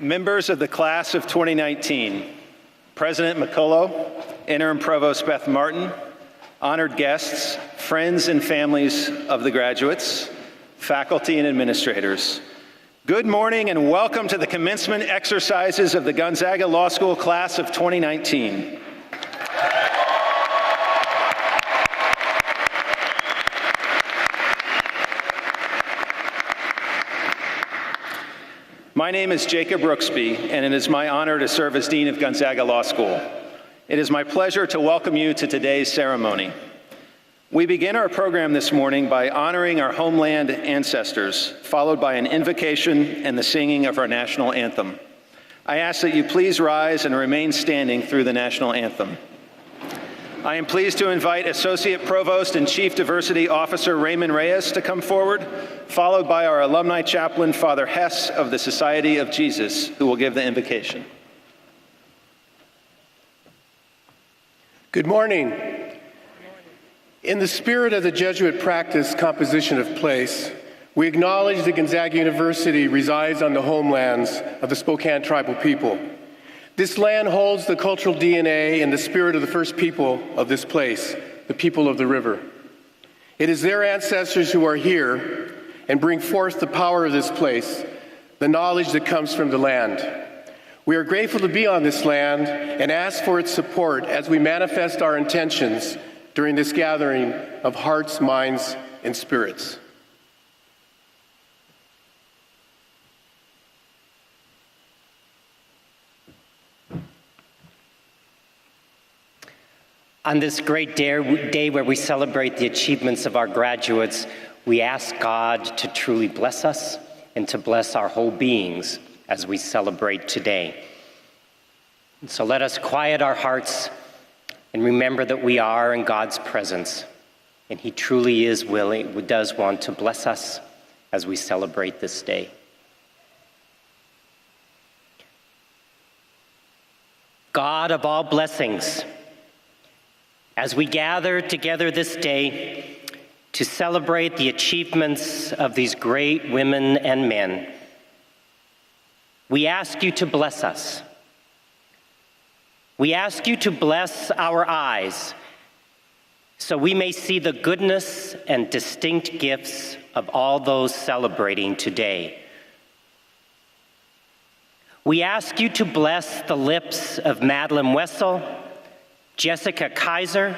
Members of the class of 2019, President McCullough, Interim Provost Beth Martin, honored guests, friends and families of the graduates, faculty and administrators. Good morning and welcome to the commencement exercises of the Gonzaga Law School class of 2019. My name is Jacob Rooksby, and it is my honor to serve as Dean of Gonzaga Law School. It is my pleasure to welcome you to today's ceremony. We begin our program this morning by honoring our homeland ancestors, followed by an invocation and the singing of our national anthem. I ask that you please rise and remain standing through the national anthem. I am pleased to invite Associate Provost and Chief Diversity Officer Raymond Reyes to come forward, followed by our Alumni Chaplain, Father Hess of the Society of Jesus, who will give the invocation. Good morning. In the spirit of the Jesuit practice, composition of place, we acknowledge that Gonzaga University resides on the homelands of the Spokane tribal people. This land holds the cultural DNA and the spirit of the first people of this place, the people of the river. It is their ancestors who are here and bring forth the power of this place, the knowledge that comes from the land. We are grateful to be on this land and ask for its support as we manifest our intentions during this gathering of hearts, minds, and spirits. On this great day where we celebrate the achievements of our graduates, we ask God to truly bless us and to bless our whole beings as we celebrate today. And so let us quiet our hearts and remember that we are in God's presence, and He truly is willing, does want to bless us as we celebrate this day. God of all blessings, as we gather together this day to celebrate the achievements of these great women and men, we ask you to bless us. We ask you to bless our eyes so we may see the goodness and distinct gifts of all those celebrating today. We ask you to bless the lips of Madeline Wessel, Jessica Kaiser,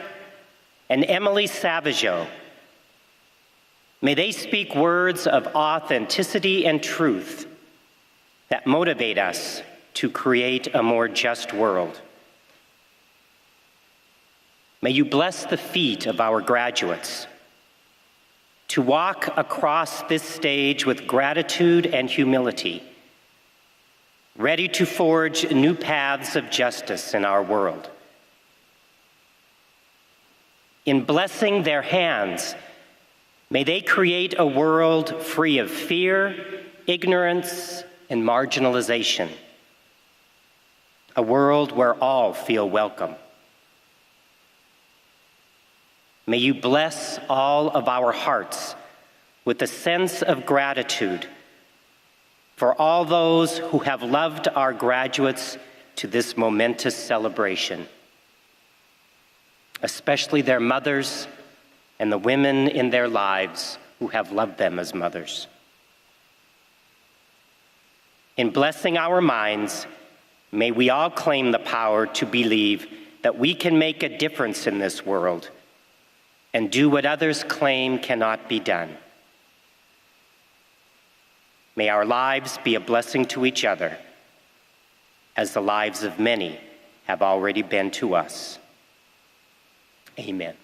and Emily Savageau. May they speak words of authenticity and truth that motivate us to create a more just world. May you bless the feet of our graduates to walk across this stage with gratitude and humility, ready to forge new paths of justice in our world. In blessing their hands, may they create a world free of fear, ignorance, and marginalization. A world where all feel welcome. May you bless all of our hearts with a sense of gratitude for all those who have loved our graduates to this momentous celebration, especially their mothers and the women in their lives who have loved them as mothers. In blessing our minds, may we all claim the power to believe that we can make a difference in this world and do what others claim cannot be done. May our lives be a blessing to each other, as the lives of many have already been to us. Amen.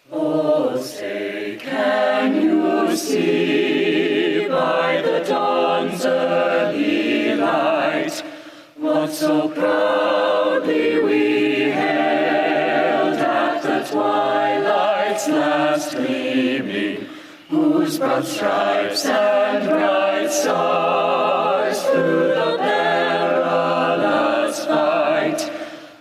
Oh, say, can you see by the dawn's early light what so proudly we hailed at the twilight's last gleaming, whose broad stripes and bright stars through the perilous fight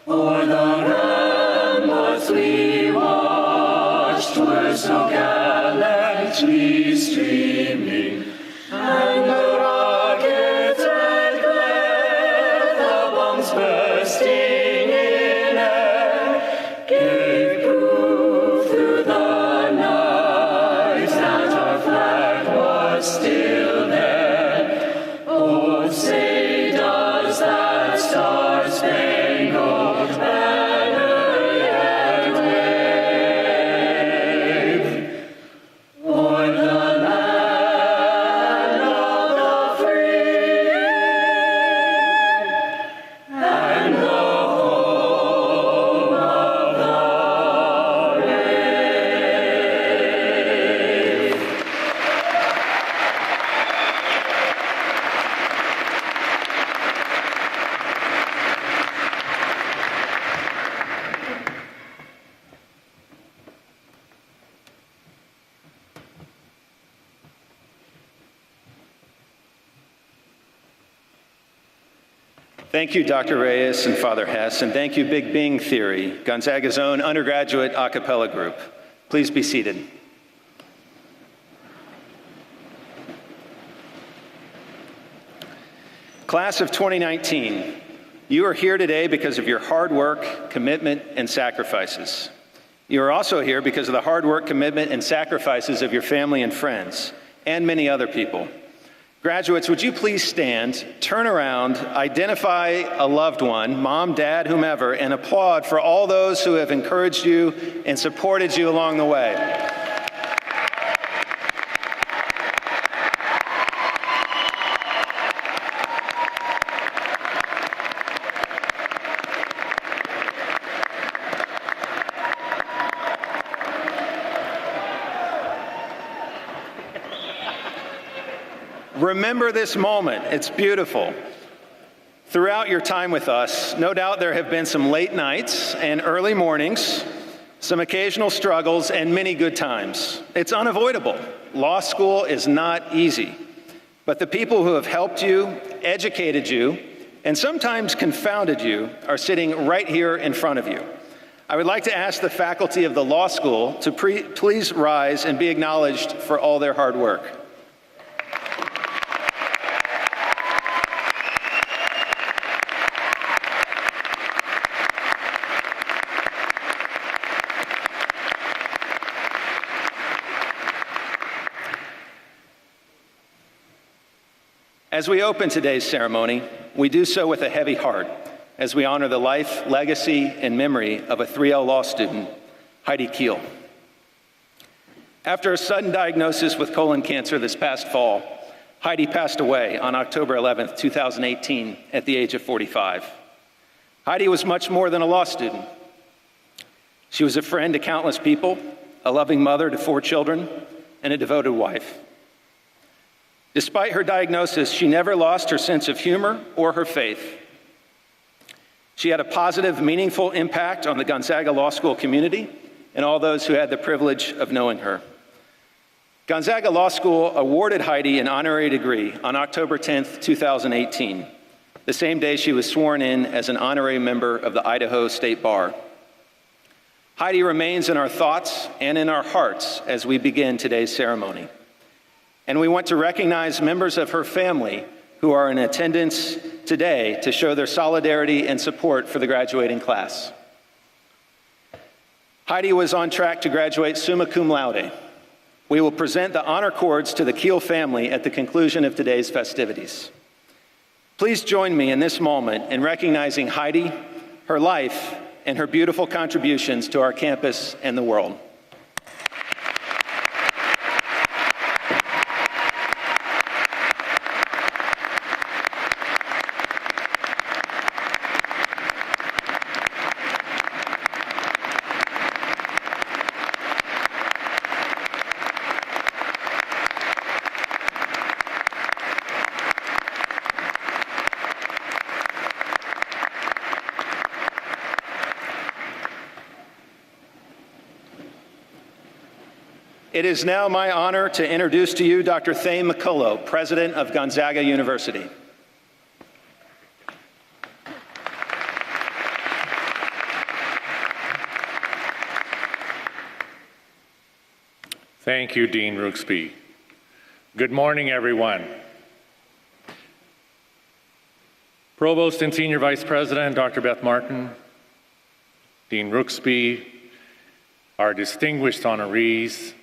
o'er the ramparts we watched were so gallantly streaming, and the rocket's red glare, the bombs bursting in air, gave proof through the night that our flag was still there. Oh, say does that star-spangled banner yet wave o'er the land of the free and the home of the brave. Thank you, Dr. Reyes and Father Hess, and thank you, Big Bing Theory, Gonzaga's own undergraduate a cappella group. Please be seated. Class of 2019, you are here today because of your hard work, commitment, and sacrifices. You are also here because of the hard work, commitment, and sacrifices of your family and friends, and many other people. Graduates, would you please stand, turn around, identify a loved one, mom, dad, whomever, and applaud for all those who have encouraged you and supported you along the way. Remember this moment. It's beautiful. Throughout your time with us, no doubt there have been some late nights and early mornings, some occasional struggles, and many good times. It's unavoidable. Law school is not easy. But the people who have helped you, educated you, and sometimes confounded you are sitting right here in front of you. I would like to ask the faculty of the law school to please rise and be acknowledged for all their hard work. As we open today's ceremony, we do so with a heavy heart as we honor the life, legacy, and memory of a 3L law student, Heidi Keel. After a sudden diagnosis with colon cancer this past fall, Heidi passed away on October 11th, 2018, at the age of 45. Heidi was much more than a law student. She was a friend to countless people, a loving mother to 4 children, and a devoted wife. Despite her diagnosis, she never lost her sense of humor or her faith. She had a positive, meaningful impact on the Gonzaga Law School community and all those who had the privilege of knowing her. Gonzaga Law School awarded Heidi an honorary degree on October 10th, 2018, the same day she was sworn in as an honorary member of the Idaho State Bar. Heidi remains in our thoughts and in our hearts as we begin today's ceremony. And we want to recognize members of her family who are in attendance today to show their solidarity and support for the graduating class. Heidi was on track to graduate summa cum laude. We will present the honor cords to the Keel family at the conclusion of today's festivities. Please join me in this moment in recognizing Heidi, her life, and her beautiful contributions to our campus and the world. It is now my honor to introduce to you Dr. Thane McCullough, President of Gonzaga University. Thank you, Dean Rooksby. Good morning, everyone. Provost and Senior Vice President, Dr. Beth Martin, Dean Rooksby, our distinguished honorees,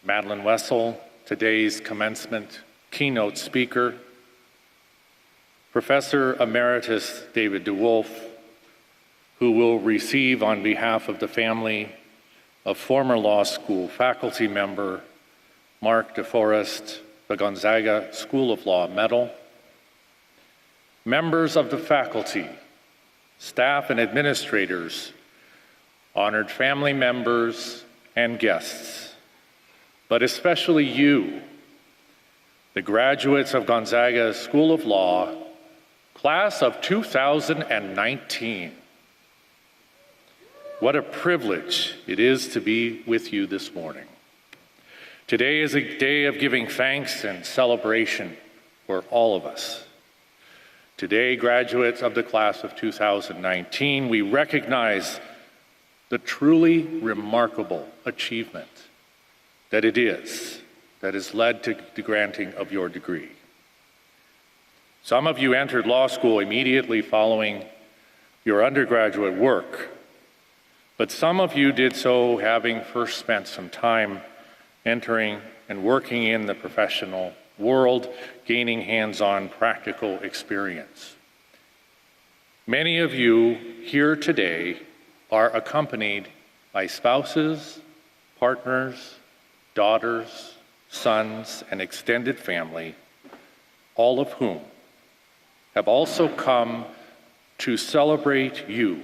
Madeline Wessel, today's commencement keynote speaker, Professor Emeritus David DeWolf, who will receive on behalf of the family of former law school faculty member Mark DeForest, the Gonzaga School of Law Medal, members of the faculty, staff and administrators, honored family members and guests, but especially you, the graduates of Gonzaga School of Law, class of 2019. What a privilege it is to be with you this morning. Today is a day of giving thanks and celebration for all of us. Today, graduates of the class of 2019, we recognize the truly remarkable achievement that it is that has led to the granting of your degree. Some of you entered law school immediately following your undergraduate work, but some of you did so having first spent some time entering and working in the professional world, gaining hands-on practical experience. Many of you here today are accompanied by spouses, partners, daughters, sons, and extended family, all of whom have also come to celebrate you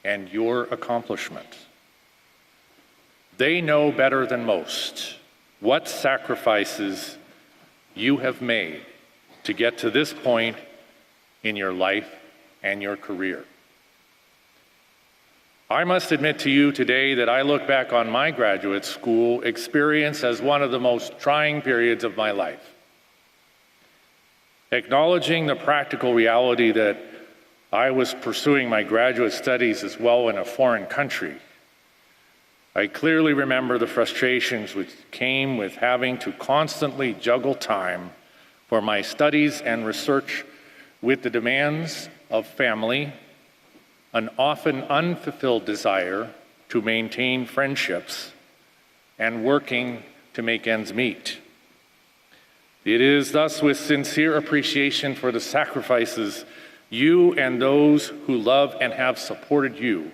and your accomplishment. They know better than most what sacrifices you have made to get to this point in your life and your career. I must admit to you today that I look back on my graduate school experience as one of the most trying periods of my life. Acknowledging the practical reality that I was pursuing my graduate studies as well in a foreign country, I clearly remember the frustrations which came with having to constantly juggle time for my studies and research with the demands of family, an often unfulfilled desire to maintain friendships, and working to make ends meet. It is thus with sincere appreciation for the sacrifices you and those who love and have supported you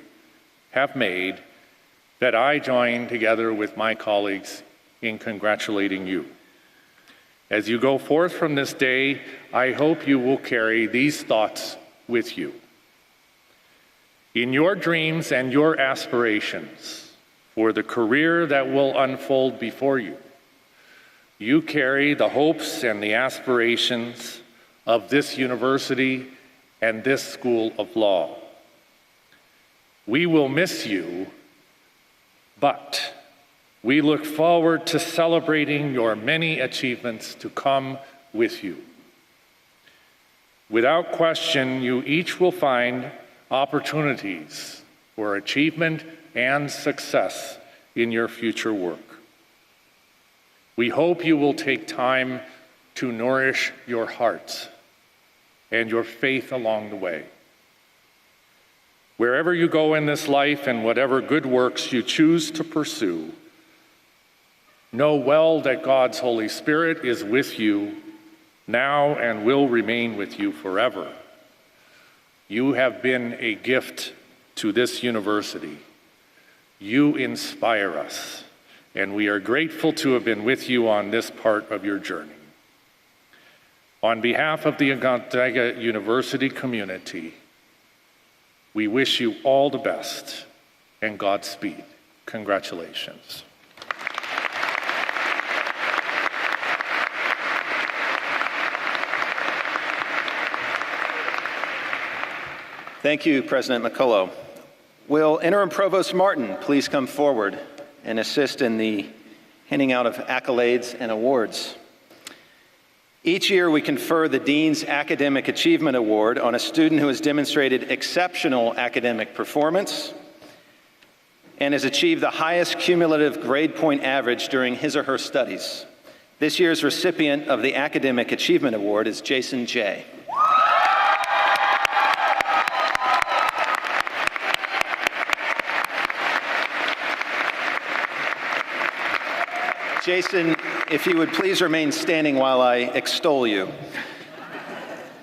have made that I join together with my colleagues in congratulating you. As you go forth from this day, I hope you will carry these thoughts with you. In your dreams and your aspirations for the career that will unfold before you, you carry the hopes and the aspirations of this university and this school of law. We will miss you, but we look forward to celebrating your many achievements to come with you. Without question, you each will find opportunities for achievement and success in your future work. We hope you will take time to nourish your hearts and your faith along the way. Wherever you go in this life and whatever good works you choose to pursue, know well that God's Holy Spirit is with you now and will remain with you forever. You have been a gift to this university. You inspire us, and we are grateful to have been with you on this part of your journey. On behalf of the Gonzaga University community, we wish you all the best and Godspeed. Congratulations. Thank you, President McCullough. Will Interim Provost Martin please come forward and assist in the handing out of accolades and awards. Each year, we confer the Dean's Academic Achievement Award on a student who has demonstrated exceptional academic performance and has achieved the highest cumulative grade point average during his or her studies. This year's recipient of the Academic Achievement Award is Jason J. Jason, if you would please remain standing while I extol you.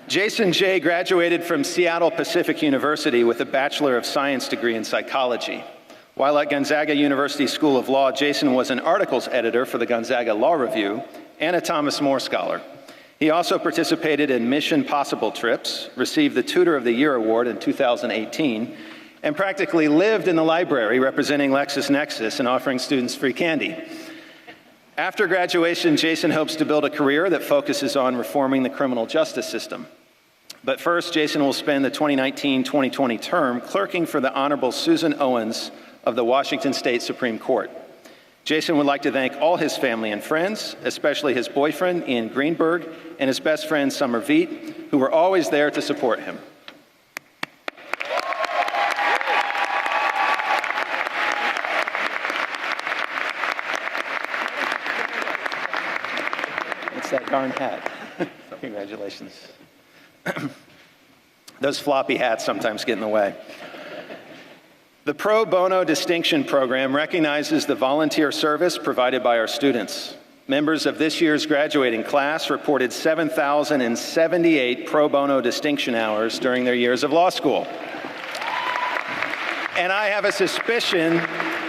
Jason J. graduated from Seattle Pacific University with a Bachelor of Science degree in psychology. While at Gonzaga University School of Law, Jason was an articles editor for the Gonzaga Law Review and a Thomas More Scholar. He also participated in Mission Possible trips, received the Tutor of the Year Award in 2018, and practically lived in the library representing LexisNexis and offering students free candy. After graduation, Jason hopes to build a career that focuses on reforming the criminal justice system. But first, Jason will spend the 2019-2020 term clerking for the Honorable Susan Owens of the Washington State Supreme Court. Jason would like to thank all his family and friends, especially his boyfriend, Ian Greenberg, and his best friend, Summer Veet, who were always there to support him. It's that darn hat. Congratulations. Those floppy hats sometimes get in the way. The Pro Bono Distinction Program recognizes the volunteer service provided by our students. Members of this year's graduating class reported 7,078 pro bono distinction hours during their years of law school. And I have a suspicion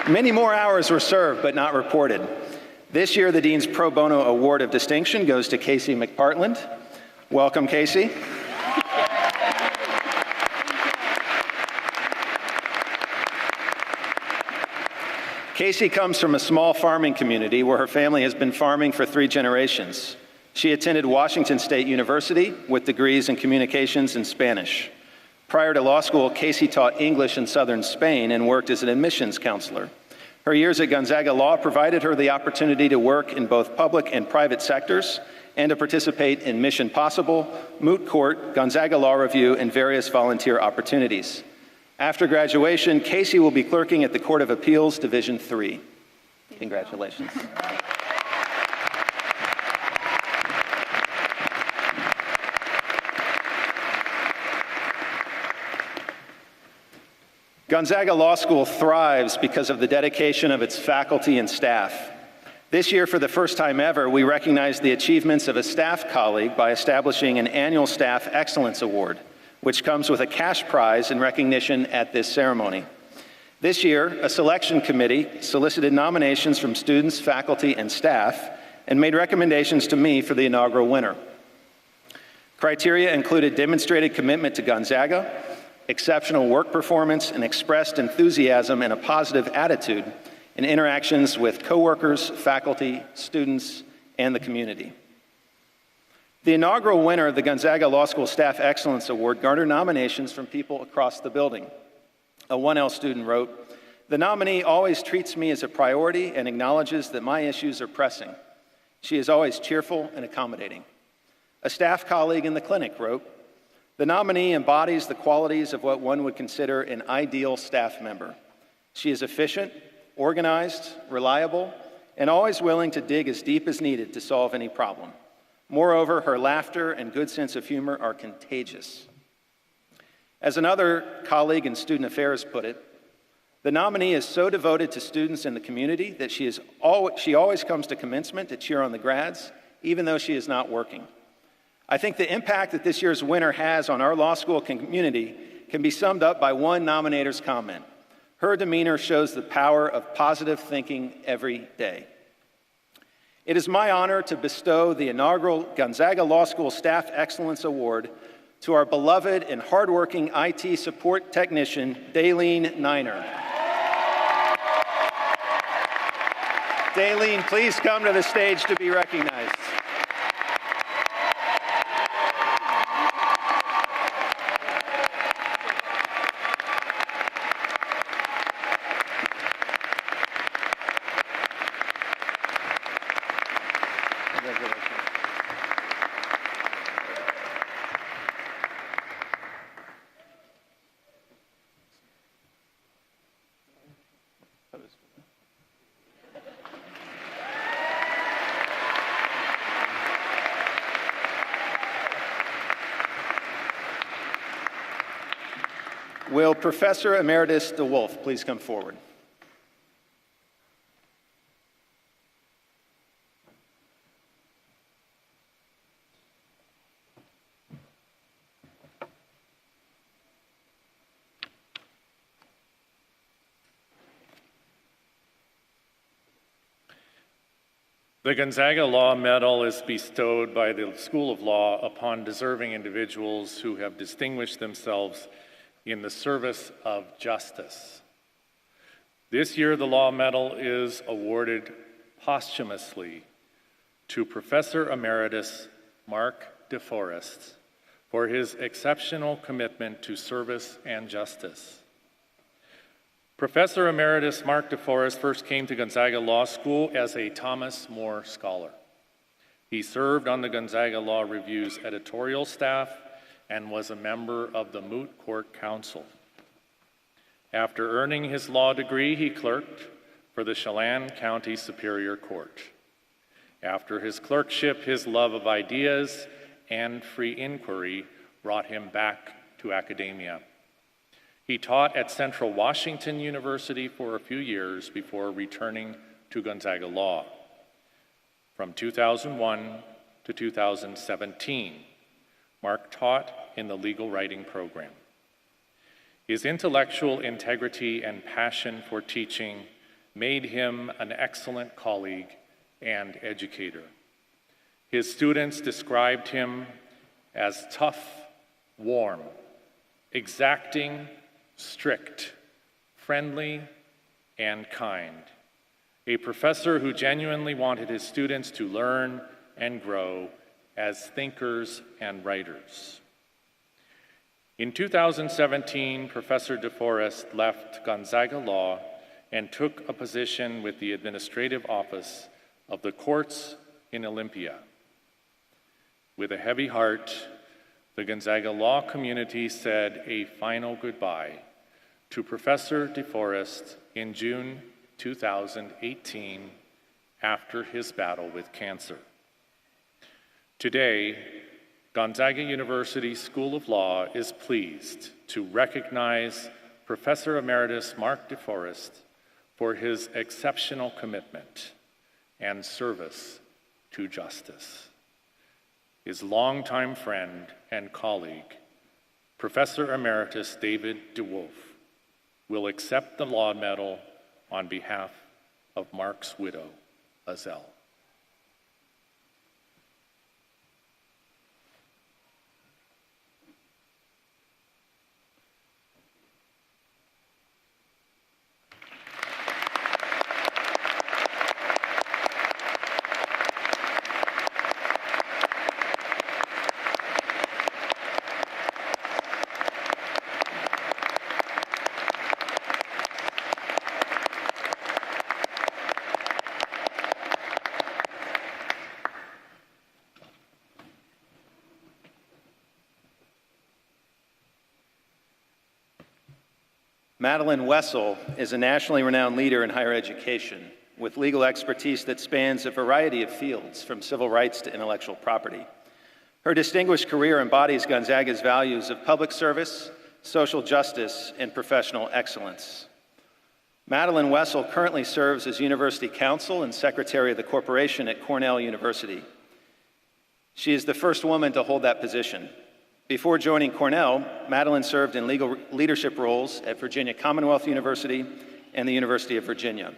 many more hours were served but not reported. This year, the Dean's Pro Bono Award of Distinction goes to Casey McPartland. Welcome, Casey. Casey comes from a small farming community where her family has been farming for 3 generations. She attended Washington State University with degrees in communications and Spanish. Prior to law school, Casey taught English in southern Spain and worked as an admissions counselor. Her years at Gonzaga Law provided her the opportunity to work in both public and private sectors and to participate in Mission Possible, Moot Court, Gonzaga Law Review, and various volunteer opportunities. After graduation, Casey will be clerking at the Court of Appeals, Division 3. Congratulations. Gonzaga Law School thrives because of the dedication of its faculty and staff. This year, for the first time ever, we recognize the achievements of a staff colleague by establishing an annual Staff Excellence Award, which comes with a cash prize in recognition at this ceremony. This year, a selection committee solicited nominations from students, faculty, and staff, and made recommendations to me for the inaugural winner. Criteria included demonstrated commitment to Gonzaga, exceptional work performance, and expressed enthusiasm and a positive attitude in interactions with coworkers, faculty, students, and the community. The inaugural winner of the Gonzaga Law School Staff Excellence Award garnered nominations from people across the building. A 1L student wrote, "The nominee always treats me as a priority and acknowledges that my issues are pressing. She is always cheerful and accommodating." A staff colleague in the clinic wrote, "The nominee embodies the qualities of what one would consider an ideal staff member. She is efficient, organized, reliable, and always willing to dig as deep as needed to solve any problem. Moreover, her laughter and good sense of humor are contagious." As another colleague in student affairs put it, "The nominee is so devoted to students in the community that she always comes to commencement to cheer on the grads, even though she is not working. I think the impact that this year's winner has on our law school community can be summed up by one nominator's comment. Her demeanor shows the power of positive thinking every day." It is my honor to bestow the inaugural Gonzaga Law School Staff Excellence Award to our beloved and hardworking IT support technician, Daylene Niner. Daylene, please come to the stage to be recognized. Will Professor Emeritus DeWolf please come forward? The Gonzaga Law Medal is bestowed by the School of Law upon deserving individuals who have distinguished themselves in the service of justice. This year, the Law Medal is awarded posthumously to Professor Emeritus Mark DeForest for his exceptional commitment to service and justice. Professor Emeritus Mark DeForest first came to Gonzaga Law School as a Thomas More Scholar. He served on the Gonzaga Law Review's editorial staff and was a member of the Moot Court Council. After earning his law degree, he clerked for the Chelan County Superior Court. After his clerkship, his love of ideas and free inquiry brought him back to academia. He taught at Central Washington University for a few years before returning to Gonzaga Law. From 2001 to 2017, Mark taught in the legal writing program. His intellectual integrity and passion for teaching made him an excellent colleague and educator. His students described him as tough, warm, exacting, strict, friendly, and kind. A professor who genuinely wanted his students to learn and grow as thinkers and writers. In 2017, Professor DeForest left Gonzaga Law and took a position with the Administrative Office of the Courts in Olympia. With a heavy heart, the Gonzaga Law community said a final goodbye to Professor DeForest in June 2018 after his battle with cancer. Today, Gonzaga University School of Law is pleased to recognize Professor Emeritus Mark DeForest for his exceptional commitment and service to justice. His longtime friend and colleague, Professor Emeritus David DeWolf, will accept the Law Medal on behalf of Mark's widow, Azelle. Madeline Wessel is a nationally renowned leader in higher education with legal expertise that spans a variety of fields, from civil rights to intellectual property. Her distinguished career embodies Gonzaga's values of public service, social justice, and professional excellence. Madeline Wessel currently serves as University Counsel and Secretary of the Corporation at Cornell University. She is the first woman to hold that position. Before joining Cornell, Madeline served in legal leadership roles at Virginia Commonwealth University and the University of Virginia.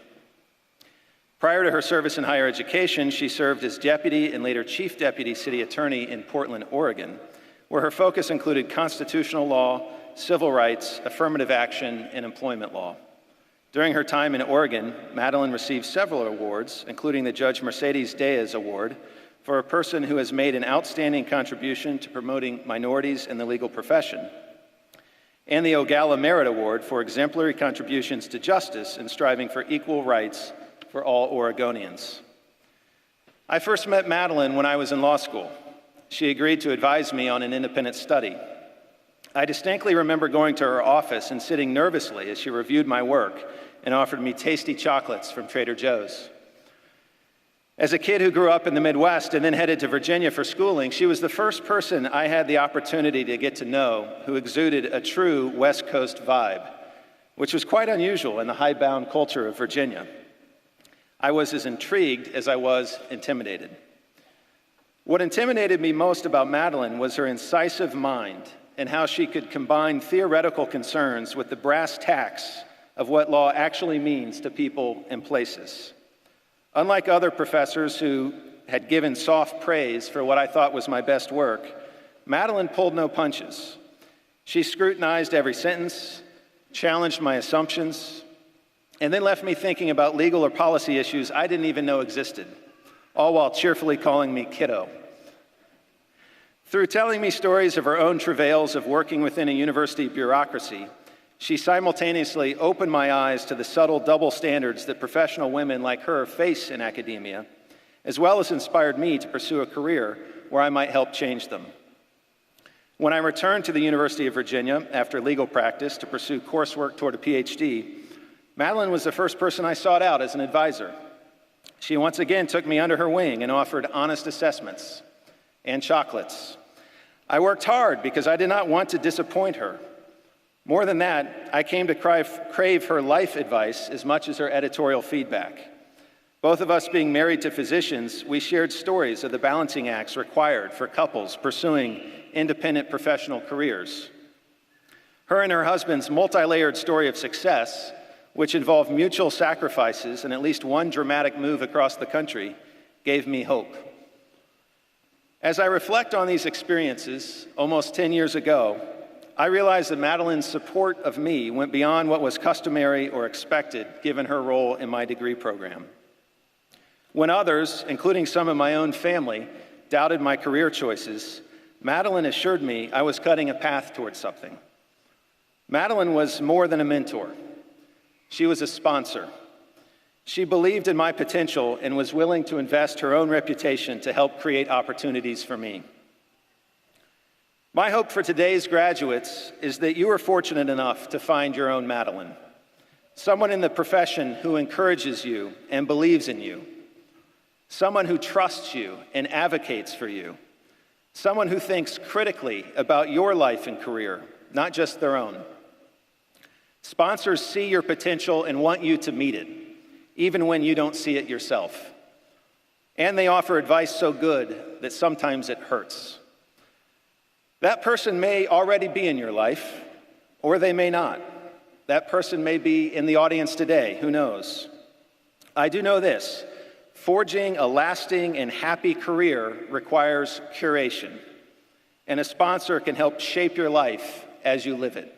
Prior to her service in higher education, she served as Deputy and later Chief Deputy City Attorney in Portland, Oregon, where her focus included constitutional law, civil rights, affirmative action, and employment law. During her time in Oregon, Madeline received several awards, including the Judge Mercedes Diaz Award, for a person who has made an outstanding contribution to promoting minorities in the legal profession, and the Ogalla Merit Award for exemplary contributions to justice and striving for equal rights for all Oregonians. I first met Madeline when I was in law school. She agreed to advise me on an independent study. I distinctly remember going to her office and sitting nervously as she reviewed my work and offered me tasty chocolates from Trader Joe's. As a kid who grew up in the Midwest and then headed to Virginia for schooling, she was the first person I had the opportunity to get to know who exuded a true West Coast vibe, which was quite unusual in the hidebound culture of Virginia. I was as intrigued as I was intimidated. What intimidated me most about Madeline was her incisive mind and how she could combine theoretical concerns with the brass tacks of what law actually means to people and places. Unlike other professors who had given soft praise for what I thought was my best work, Madeline pulled no punches. She scrutinized every sentence, challenged my assumptions, and then left me thinking about legal or policy issues I didn't even know existed, all while cheerfully calling me kiddo. Through telling me stories of her own travails of working within a university bureaucracy, she simultaneously opened my eyes to the subtle double standards that professional women like her face in academia, as well as inspired me to pursue a career where I might help change them. When I returned to the University of Virginia after legal practice to pursue coursework toward a PhD, Madeline was the first person I sought out as an advisor. She once again took me under her wing and offered honest assessments and chocolates. I worked hard because I did not want to disappoint her. More than that, I came to crave her life advice as much as her editorial feedback. Both of us being married to physicians, we shared stories of the balancing acts required for couples pursuing independent professional careers. Her and her husband's multi-layered story of success, which involved mutual sacrifices and at least one dramatic move across the country, gave me hope. As I reflect on these experiences almost 10 years ago, I realized that Madeline's support of me went beyond what was customary or expected given her role in my degree program. When others, including some of my own family, doubted my career choices, Madeline assured me I was cutting a path towards something. Madeline was more than a mentor. She was a sponsor. She believed in my potential and was willing to invest her own reputation to help create opportunities for me. My hope for today's graduates is that you are fortunate enough to find your own Madeline, someone in the profession who encourages you and believes in you, someone who trusts you and advocates for you, someone who thinks critically about your life and career, not just their own. Sponsors see your potential and want you to meet it, even when you don't see it yourself. And they offer advice so good that sometimes it hurts. That person may already be in your life, or they may not. That person may be in the audience today, who knows? I do know this: forging a lasting and happy career requires curation, and a sponsor can help shape your life as you live it.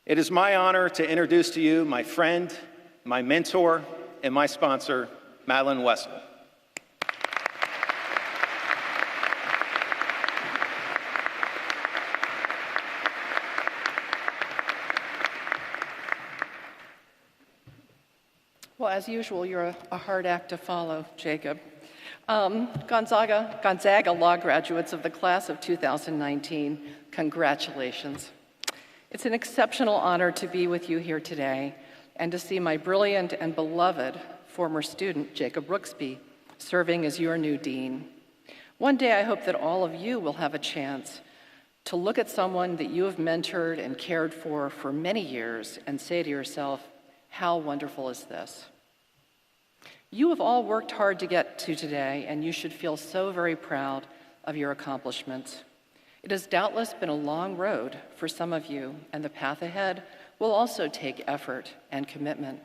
It is my honor to introduce to you my friend, my mentor, and my sponsor, Madeline Wessel. Well, as usual, you're a hard act to follow, Jacob. Gonzaga Law graduates of the class of 2019, congratulations. It's an exceptional honor to be with you here today and to see my brilliant and beloved former student, Jacob Brooksby, serving as your new dean. One day, I hope that all of you will have a chance to look at someone that you have mentored and cared for many years and say to yourself, how wonderful is this? You have all worked hard to get to today, and you should feel so very proud of your accomplishments. It has doubtless been a long road for some of you, and the path ahead will also take effort and commitment.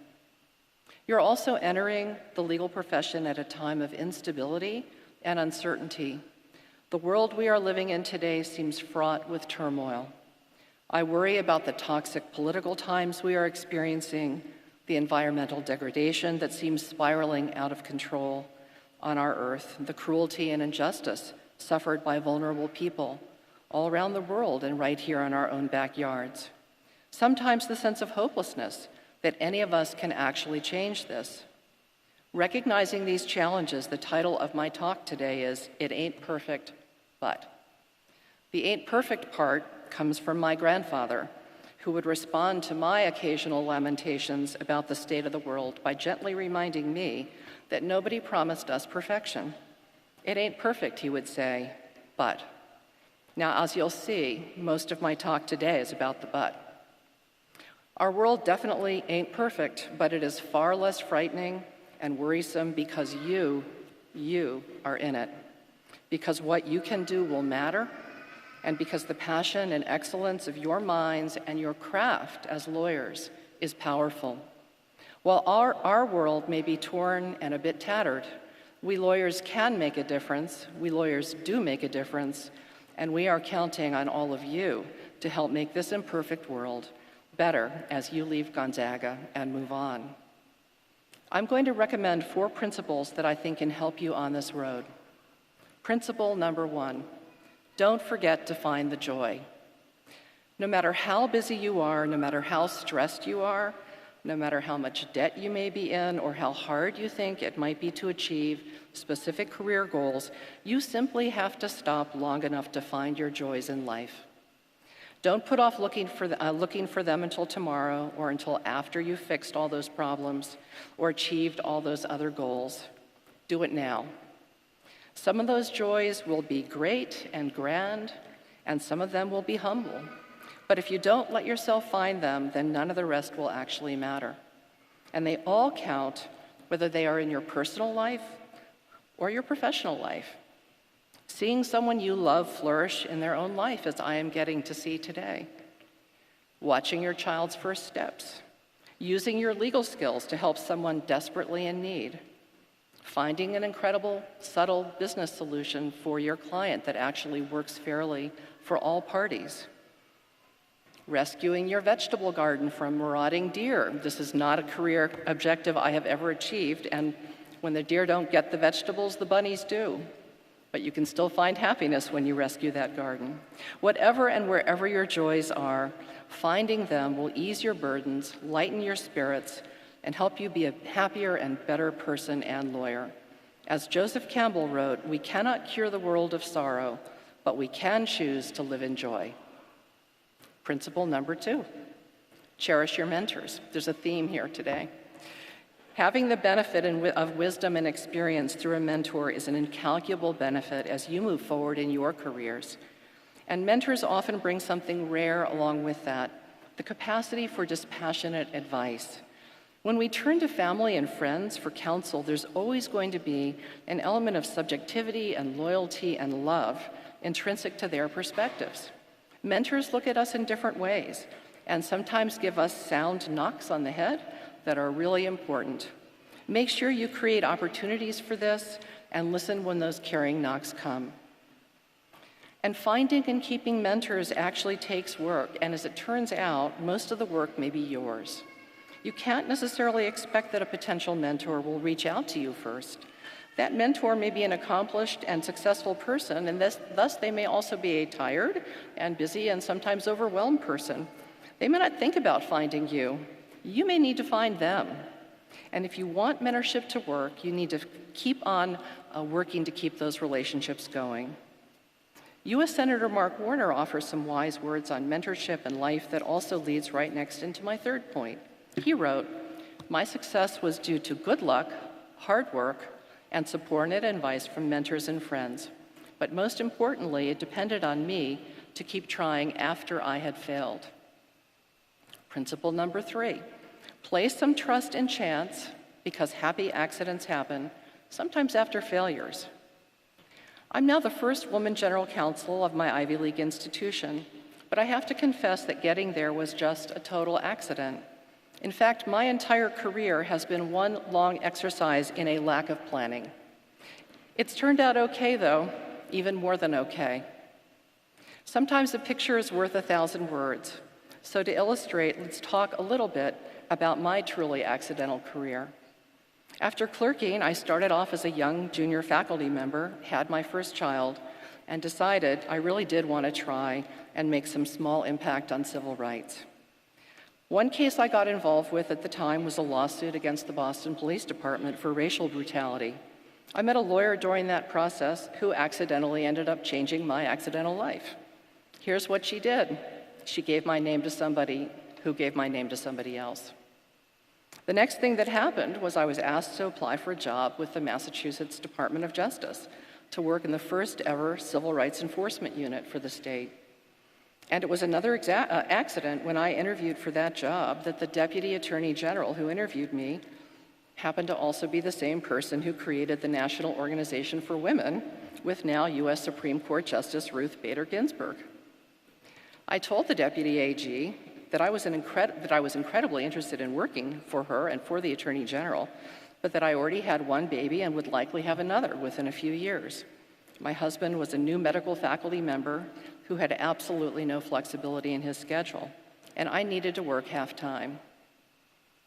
You're also entering the legal profession at a time of instability and uncertainty. The world we are living in today seems fraught with turmoil. I worry about the toxic political times we are experiencing, the environmental degradation that seems spiraling out of control on our earth, the cruelty and injustice suffered by vulnerable people all around the world and right here in our own backyards. Sometimes the sense of hopelessness that any of us can actually change this. Recognizing these challenges, the title of my talk today is It Ain't Perfect, But. The ain't perfect part comes from my grandfather, who would respond to my occasional lamentations about the state of the world by gently reminding me that nobody promised us perfection. It ain't perfect, he would say, but. Now, as you'll see, most of my talk today is about the but. Our world definitely ain't perfect, but it is far less frightening and worrisome because you are in it. Because what you can do will matter, and because the passion and excellence of your minds and your craft as lawyers is powerful. While our world may be torn and a bit tattered, we lawyers can make a difference, we lawyers do make a difference, and we are counting on all of you to help make this imperfect world better as you leave Gonzaga and move on. I'm going to recommend 4 principles that I think can help you on this road. Principle number 1, don't forget to find the joy. No matter how busy you are, no matter how stressed you are, no matter how much debt you may be in or how hard you think it might be to achieve specific career goals, you simply have to stop long enough to find your joys in life. Don't put off looking for them until tomorrow or until after you've fixed all those problems or achieved all those other goals. Do it now. Some of those joys will be great and grand, and some of them will be humble. But if you don't let yourself find them, then none of the rest will actually matter. And they all count, whether they are in your personal life or your professional life. Seeing someone you love flourish in their own life, as I am getting to see today. Watching your child's first steps. Using your legal skills to help someone desperately in need. Finding an incredible, subtle business solution for your client that actually works fairly for all parties. Rescuing your vegetable garden from marauding deer. This is not a career objective I have ever achieved, and when the deer don't get the vegetables, the bunnies do. But you can still find happiness when you rescue that garden. Whatever and wherever your joys are, finding them will ease your burdens, lighten your spirits, and help you be a happier and better person and lawyer. As Joseph Campbell wrote, we cannot cure the world of sorrow, but we can choose to live in joy. Principle number 2, cherish your mentors. There's a theme here today. Having the benefit of wisdom and experience through a mentor is an incalculable benefit as you move forward in your careers. And mentors often bring something rare along with that, the capacity for dispassionate advice. When we turn to family and friends for counsel, there's always going to be an element of subjectivity and loyalty and love intrinsic to their perspectives. Mentors look at us in different ways and sometimes give us sound knocks on the head that are really important. Make sure you create opportunities for this and listen when those caring knocks come. And finding and keeping mentors actually takes work, and as it turns out, most of the work may be yours. You can't necessarily expect that a potential mentor will reach out to you first. That mentor may be an accomplished and successful person, and thus they may also be a tired and busy and sometimes overwhelmed person. They may not think about finding you. You may need to find them. And if you want mentorship to work, you need to keep on working to keep those relationships going. U.S. Senator Mark Warner offers some wise words on mentorship and life that also leads right next into my 3rd point. He wrote, "My success was due to good luck, hard work, and subordinate advice from mentors and friends. But most importantly, it depended on me to keep trying after I had failed." Principle number 3, place some trust in chance because happy accidents happen, sometimes after failures. I'm now the first woman general counsel of my Ivy League institution, but I have to confess that getting there was just a total accident. In fact, my entire career has been one long exercise in a lack of planning. It's turned out okay, though, even more than okay. Sometimes a picture is worth 1,000 words. So to illustrate, let's talk a little bit about my truly accidental career. After clerking, I started off as a young junior faculty member, had my first child, and decided I really did want to try and make some small impact on civil rights. One case I got involved with at the time was a lawsuit against the Boston Police Department for racial brutality. I met a lawyer during that process who accidentally ended up changing my accidental life. Here's what she did. she gave my name to somebody who gave my name to somebody else. The next thing that happened was I was asked to apply for a job with the Massachusetts Department of Justice to work in the first ever civil rights enforcement unit for the state. And it was another accident when I interviewed for that job that the Deputy Attorney General who interviewed me happened to also be the same person who created the National Organization for Women with now U.S. Supreme Court Justice Ruth Bader Ginsburg. I told the Deputy AG that I was incredibly interested in working for her and for the Attorney General, but that I already had one baby and would likely have another within a few years. My husband was a new medical faculty member who had absolutely no flexibility in his schedule, and I needed to work half-time.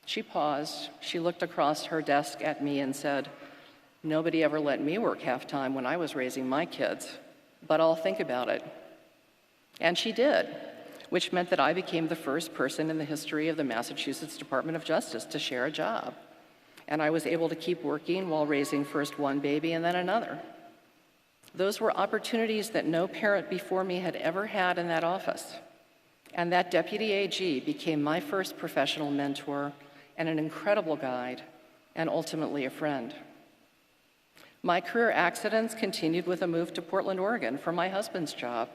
She paused, she looked across her desk at me and said, "Nobody ever let me work half-time when I was raising my kids, but I'll think about it." And she did, which meant that I became the first person in the history of the Massachusetts Department of Justice to share a job. And I was able to keep working while raising first one baby and then another. Those were opportunities that no parent before me had ever had in that office. And that Deputy AG became my first professional mentor and an incredible guide, and ultimately a friend. My career accidents continued with a move to Portland, Oregon for my husband's job.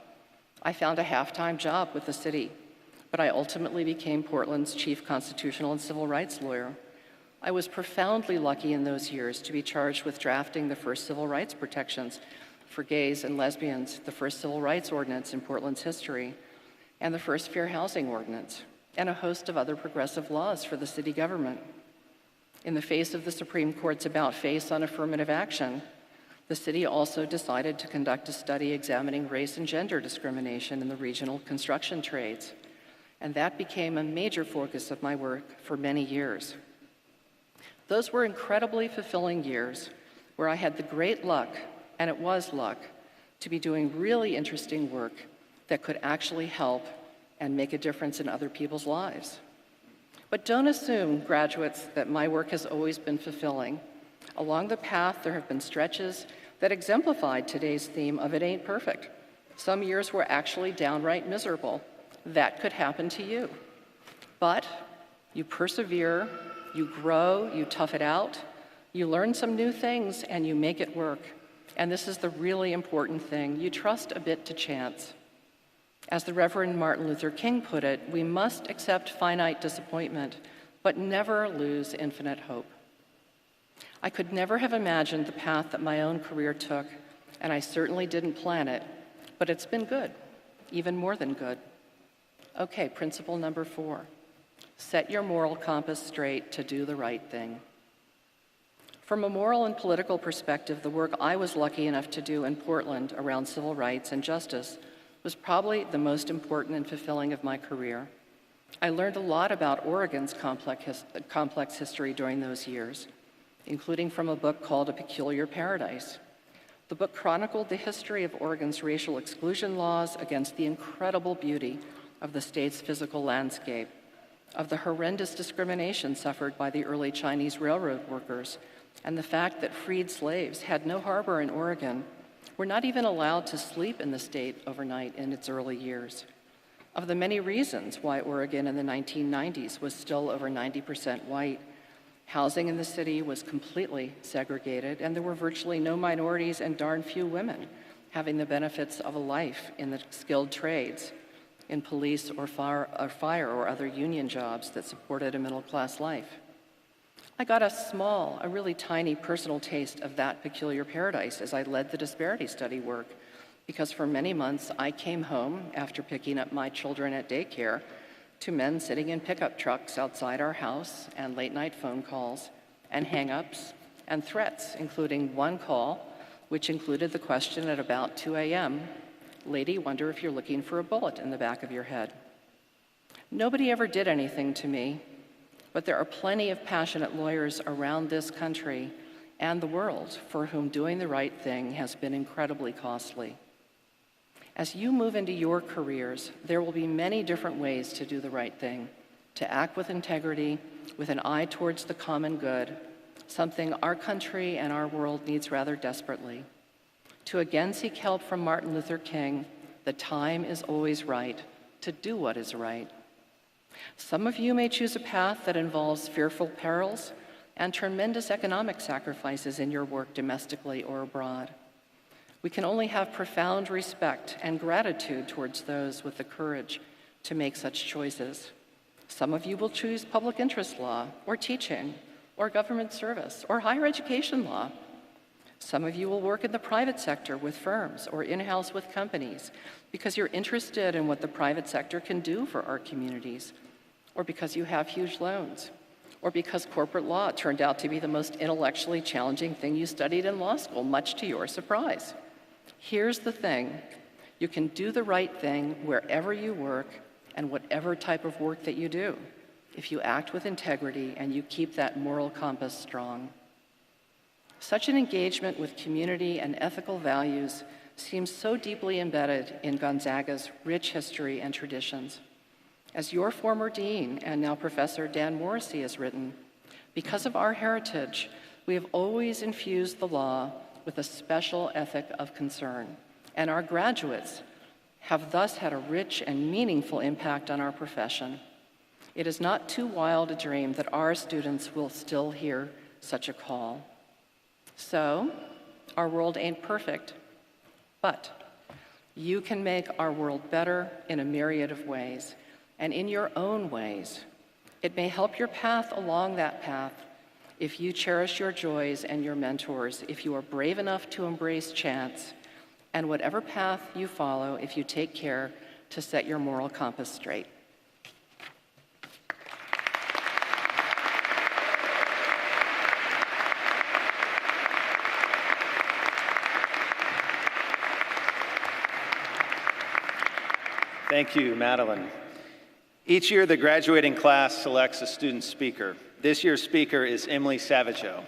I found a half-time job with the city, but I ultimately became Portland's chief constitutional and civil rights lawyer. I was profoundly lucky in those years to be charged with drafting the first civil rights protections for gays and lesbians, the first civil rights ordinance in Portland's history, and the first fair housing ordinance, and a host of other progressive laws for the city government. In the face of the Supreme Court's about-face on affirmative action, the city also decided to conduct a study examining race and gender discrimination in the regional construction trades, and that became a major focus of my work for many years. Those were incredibly fulfilling years where I had the great luck, and it was luck, to be doing really interesting work that could actually help and make a difference in other people's lives. But don't assume, graduates, that my work has always been fulfilling. Along the path, there have been stretches that exemplified today's theme of it ain't perfect. Some years were actually downright miserable. That could happen to you. But you persevere, you grow, you tough it out, you learn some new things, and you make it work. And this is the really important thing. You trust a bit to chance. As the Reverend Martin Luther King put it, we must accept finite disappointment, but never lose infinite hope. I could never have imagined the path that my own career took, and I certainly didn't plan it, but it's been good, even more than good. Okay, principle number 4, set your moral compass straight to do the right thing. From a moral and political perspective, the work I was lucky enough to do in Portland around civil rights and justice was probably the most important and fulfilling of my career. I learned a lot about Oregon's complex history during those years, including from a book called A Peculiar Paradise. The book chronicled the history of Oregon's racial exclusion laws against the incredible beauty of the state's physical landscape, of the horrendous discrimination suffered by the early Chinese railroad workers, and the fact that freed slaves had no harbor in Oregon, were not even allowed to sleep in the state overnight in its early years, of the many reasons why Oregon in the 1990s was still over 90% white. Housing in the city was completely segregated, and there were virtually no minorities and darn few women having the benefits of a life in the skilled trades, in police or fire or other union jobs that supported a middle-class life. I got a really tiny personal taste of that peculiar paradise as I led the disparity study work, because for many months I came home after picking up my children at daycare to men sitting in pickup trucks outside our house, and late-night phone calls, and hang-ups, and threats, including one call, which included the question at about 2 a.m., "Lady, wonder if you're looking for a bullet in the back of your head." Nobody ever did anything to me, but there are plenty of passionate lawyers around this country and the world for whom doing the right thing has been incredibly costly. As you move into your careers, there will be many different ways to do the right thing, to act with integrity, with an eye towards the common good, something our country and our world needs rather desperately. To again seek help from Martin Luther King, the time is always right to do what is right. Some of you may choose a path that involves fearful perils and tremendous economic sacrifices in your work domestically or abroad. We can only have profound respect and gratitude towards those with the courage to make such choices. Some of you will choose public interest law, or teaching, or government service, or higher education law. Some of you will work in the private sector with firms or in-house with companies because you're interested in what the private sector can do for our communities, or because you have huge loans, or because corporate law turned out to be the most intellectually challenging thing you studied in law school, much to your surprise. Here's the thing: you can do the right thing wherever you work and whatever type of work that you do, if you act with integrity and you keep that moral compass strong. Such an engagement with community and ethical values seems so deeply embedded in Gonzaga's rich history and traditions. As your former dean and now Professor Dan Morrissey has written, because of our heritage, we have always infused the law with a special ethic of concern, and our graduates have thus had a rich and meaningful impact on our profession. It is not too wild a dream that our students will still hear such a call. So, our world ain't perfect, but you can make our world better in a myriad of ways, and in your own ways. It may help your path along that path if you cherish your joys and your mentors, if you are brave enough to embrace chance, and whatever path you follow, if you take care to set your moral compass straight. Thank you, Madeline. Each year, the graduating class selects a student speaker. This year's speaker is Emily Savageau.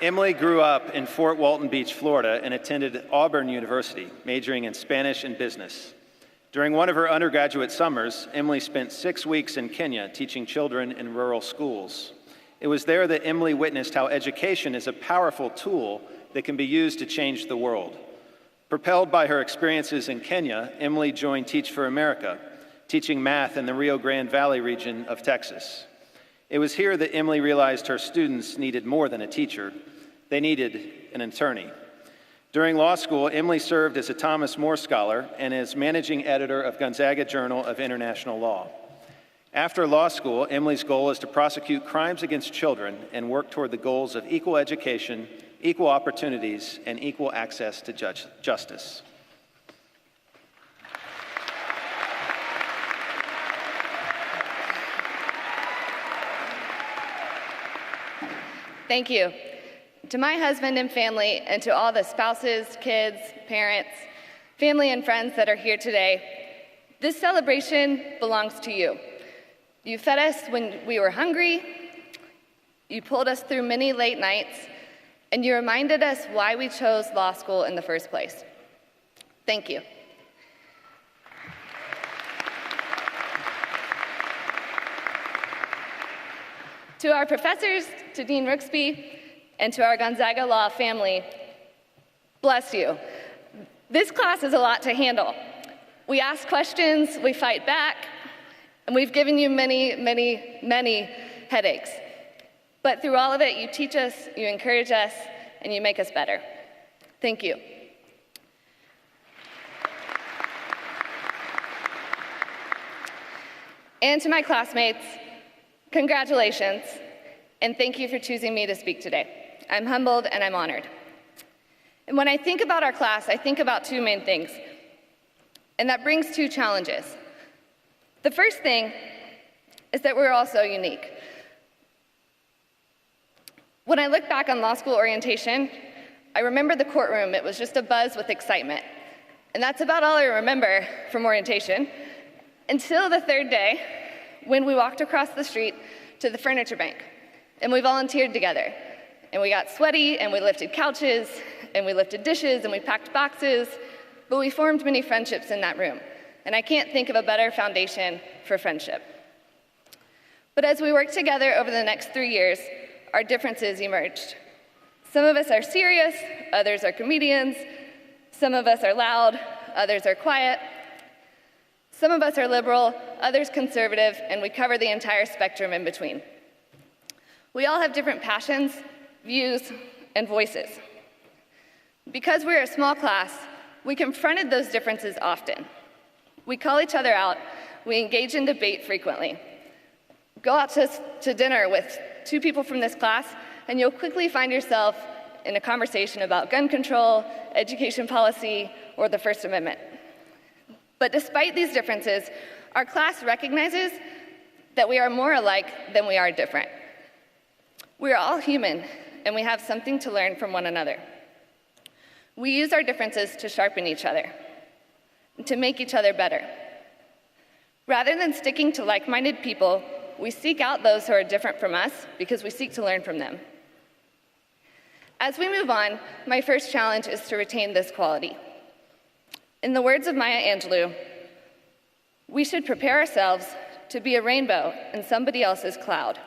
Emily grew up in Fort Walton Beach, Florida, and attended Auburn University, majoring in Spanish and business. During one of her undergraduate summers, Emily spent 6 weeks in Kenya teaching children in rural schools. It was there that Emily witnessed how education is a powerful tool that can be used to change the world. Propelled by her experiences in Kenya, Emily joined Teach for America, teaching math in the Rio Grande Valley region of Texas. It was here that Emily realized her students needed more than a teacher. They needed an attorney. During law school, Emily served as a Thomas More Scholar and as managing editor of Gonzaga Journal of International Law. After law school, Emily's goal is to prosecute crimes against children and work toward the goals of equal education, equal opportunities, and equal access to justice. Thank you. To my husband and family, and to all the spouses, kids, parents, family, and friends that are here today, this celebration belongs to you. You fed us when we were hungry, you pulled us through many late nights, and you reminded us why we chose law school in the first place. Thank you. To our professors, to Dean Rooksby, and to our Gonzaga Law family, bless you. This class is a lot to handle. We ask questions, we fight back, and we've given you many, many, many headaches. But through all of it, you teach us, you encourage us, and you make us better. Thank you. And to my classmates, congratulations, and thank you for choosing me to speak today. I'm humbled and I'm honored. And when I think about our class, I think about two main things, and that brings two challenges. The first thing is that we're all so unique. When I look back on law school orientation, I remember the courtroom. It was just a buzz with excitement. And that's about all I remember from orientation, until the third day, when we walked across the street to the furniture bank, and we volunteered together. And we got sweaty, and we lifted couches, and we lifted dishes, and we packed boxes, but we formed many friendships in that room. And I can't think of a better foundation for friendship. But as we worked together over the next 3 years, our differences emerged. Some of us are serious, others are comedians. Some of us are loud, others are quiet. Some of us are liberal, others conservative, and we cover the entire spectrum in between. We all have different passions, views, and voices. Because we're a small class, we confronted those differences often. We call each other out, we engage in debate frequently. Go out to dinner with 2 people from this class, and you'll quickly find yourself in a conversation about gun control, education policy, or the First Amendment. But despite these differences, our class recognizes that we are more alike than we are different. We are all human, and we have something to learn from one another. We use our differences to sharpen each other, to make each other better. Rather than sticking to like-minded people, we seek out those who are different from us because we seek to learn from them. As we move on, my first challenge is to retain this quality. In the words of Maya Angelou, we should prepare ourselves to be a rainbow in somebody else's cloud.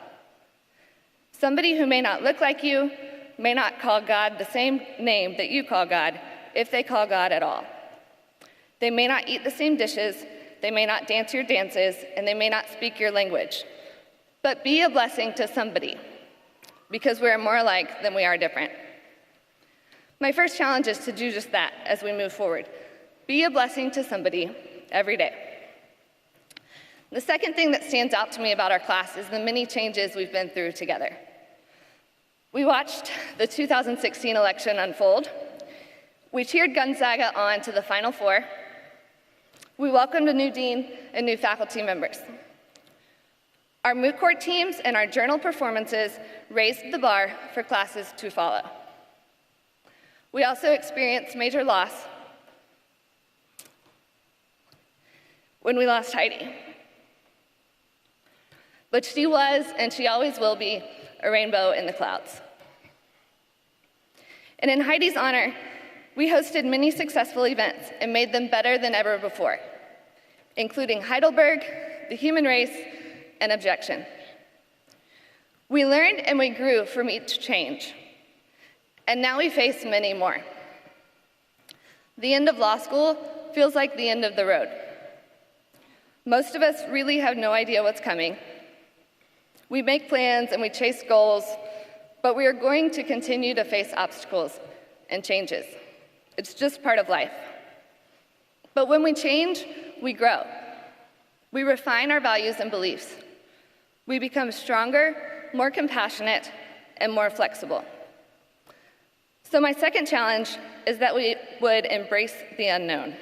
Somebody who may not look like you, may not call God the same name that you call God, if they call God at all. They may not eat the same dishes, they may not dance your dances, and they may not speak your language. But be a blessing to somebody, because we are more alike than we are different. My first challenge is to do just that as we move forward. Be a blessing to somebody every day. The second thing that stands out to me about our class is the many changes we've been through together. We watched the 2016 election unfold. We cheered Gonzaga on to the Final Four. We welcomed a new dean and new faculty members. Our moot court teams and our journal performances raised the bar for classes to follow. We also experienced major loss when we lost Heidi. But she was, and she always will be, a rainbow in the clouds. And in Heidi's honor, we hosted many successful events and made them better than ever before, including Heidelberg, the human race, and objection. We learned and we grew from each change, and now we face many more. The end of law school feels like the end of the road. Most of us really have no idea what's coming. We make plans and we chase goals, but we are going to continue to face obstacles and changes. It's just part of life. But when we change, we grow. We refine our values and beliefs. We become stronger, more compassionate, and more flexible. So my second challenge is that we would embrace the unknown.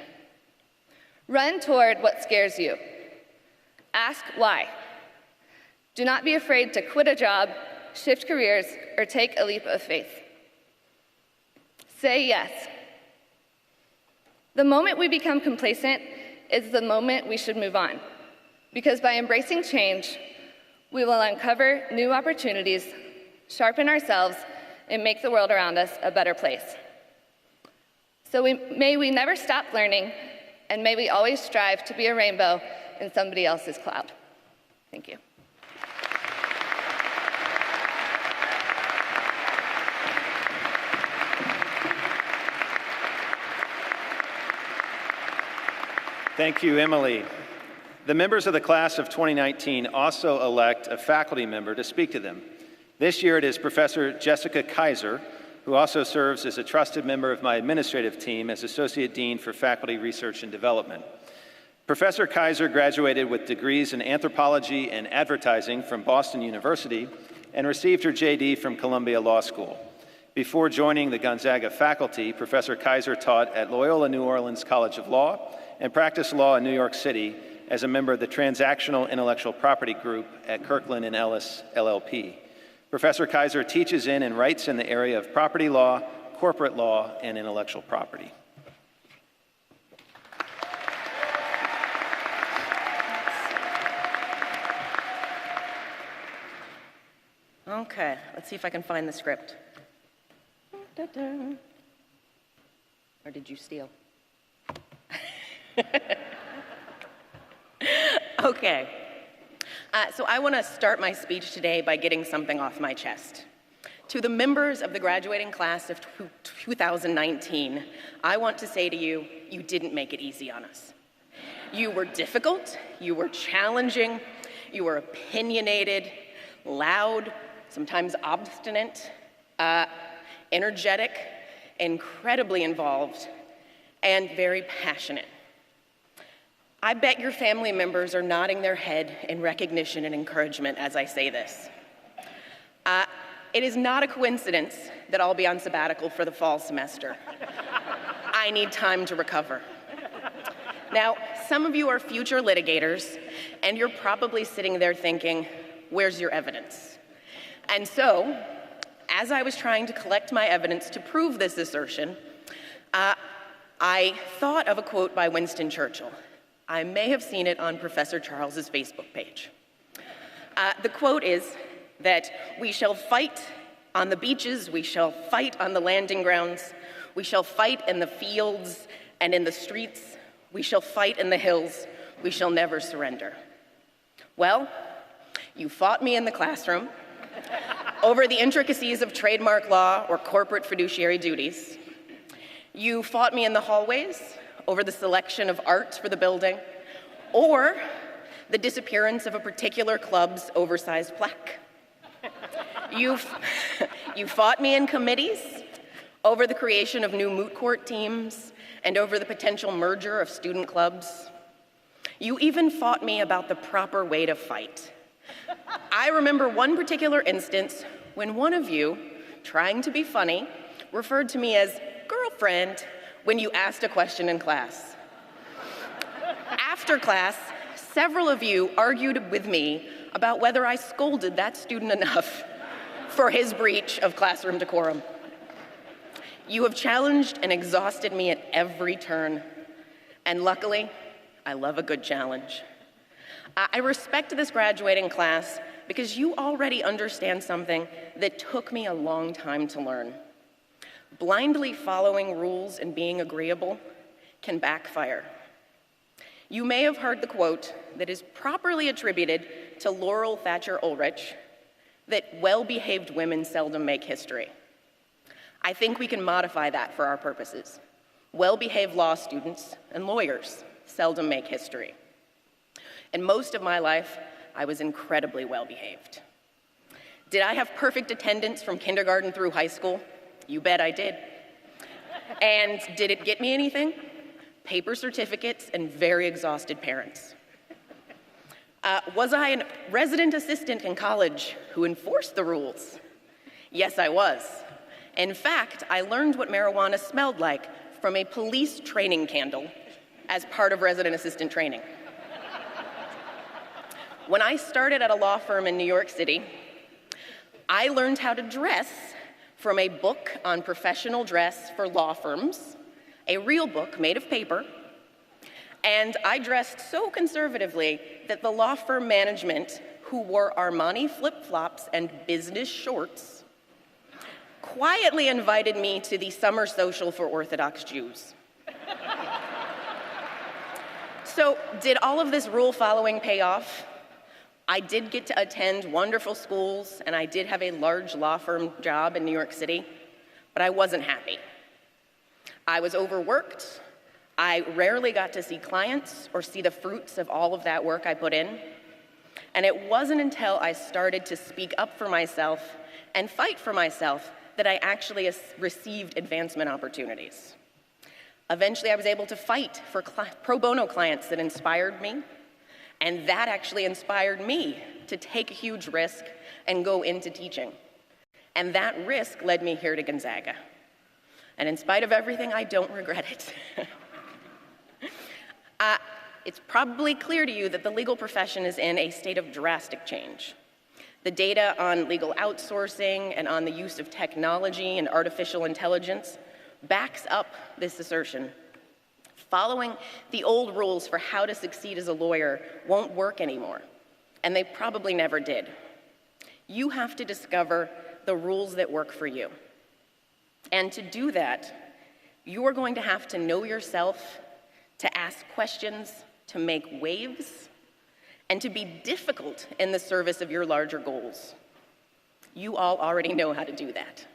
Run toward what scares you. Ask why. Do not be afraid to quit a job, shift careers, or take a leap of faith. Say yes. The moment we become complacent is the moment we should move on, because by embracing change, we will uncover new opportunities, sharpen ourselves, and make the world around us a better place. So may we never stop learning, and may we always strive to be a rainbow in somebody else's cloud. Thank you. Thank you, Emily. The members of the class of 2019 also elect a faculty member to speak to them. This year it is Professor Jessica Kaiser, who also serves as a trusted member of my administrative team as Associate Dean for Faculty Research and Development. Professor Kaiser graduated with degrees in anthropology and advertising from Boston University and received her JD from Columbia Law School. Before joining the Gonzaga faculty, Professor Kaiser taught at Loyola New Orleans College of Law and practiced law in New York City as a member of the Transactional Intellectual Property Group at Kirkland & Ellis, LLP. Professor Kaiser teaches in and writes in the area of property law, corporate law, and intellectual property. Okay, let's see if I can find the script. Or did you steal? Okay. So I want to start my speech today by getting something off my chest. To the members of the graduating class of 2019, I want to say to you, you didn't make it easy on us. You were difficult, you were challenging, you were opinionated, loud, sometimes obstinate, energetic, incredibly involved, and very passionate. I bet your family members are nodding their head in recognition and encouragement as I say this. It is not a coincidence that I'll be on sabbatical for the fall semester. I need time to recover. Now, some of you are future litigators, and you're probably sitting there thinking, where's your evidence? And so, as I was trying to collect my evidence to prove this assertion, I thought of a quote by Winston Churchill. I may have seen it on Professor Charles's Facebook page. The quote is that we shall fight on the beaches, we shall fight on the landing grounds, we shall fight in the fields and in the streets, we shall fight in the hills, we shall never surrender. Well, you fought me in the classroom over the intricacies of trademark law or corporate fiduciary duties. You fought me in the hallways over the selection of art for the building, or the disappearance of a particular club's oversized plaque. You fought me in committees over the creation of new moot court teams and over the potential merger of student clubs. You even fought me about the proper way to fight. I remember one particular instance when one of you, trying to be funny, referred to me as girlfriend when you asked a question in class. After class, several of you argued with me about whether I scolded that student enough for his breach of classroom decorum. You have challenged and exhausted me at every turn, and luckily, I love a good challenge. I respect this graduating class because you already understand something that took me a long time to learn. Blindly following rules and being agreeable can backfire. You may have heard the quote that is properly attributed to Laurel Thatcher Ulrich, that well-behaved women seldom make history. I think we can modify that for our purposes. Well-behaved law students and lawyers seldom make history. And most of my life, I was incredibly well-behaved. Did I have perfect attendance from kindergarten through high school? You bet I did. And did it get me anything? Paper certificates and very exhausted parents. Was I a resident assistant in college who enforced the rules? Yes, I was. In fact, I learned what marijuana smelled like from a police training candle as part of resident assistant training. When I started at a law firm in New York City, I learned how to dress from a book on professional dress for law firms, a real book made of paper, and I dressed so conservatively that the law firm management, who wore Armani flip-flops and business shorts, quietly invited me to the summer social for Orthodox Jews. So, did all of this rule following pay off? I did get to attend wonderful schools, and I did have a large law firm job in New York City, but I wasn't happy. I was overworked. I rarely got to see clients or see the fruits of all of that work I put in. And it wasn't until I started to speak up for myself and fight for myself that I actually received advancement opportunities. Eventually, I was able to fight for pro bono clients that inspired me, and that actually inspired me to take a huge risk and go into teaching. And that risk led me here to Gonzaga. And in spite of everything, I don't regret it. It's probably clear to you that the legal profession is in a state of drastic change. The data on legal outsourcing and on the use of technology and artificial intelligence backs up this assertion. Following the old rules for how to succeed as a lawyer won't work anymore, and they probably never did. You have to discover the rules that work for you. And to do that, you are going to have to know yourself, to ask questions, to make waves, and to be difficult in the service of your larger goals. You all already know how to do that.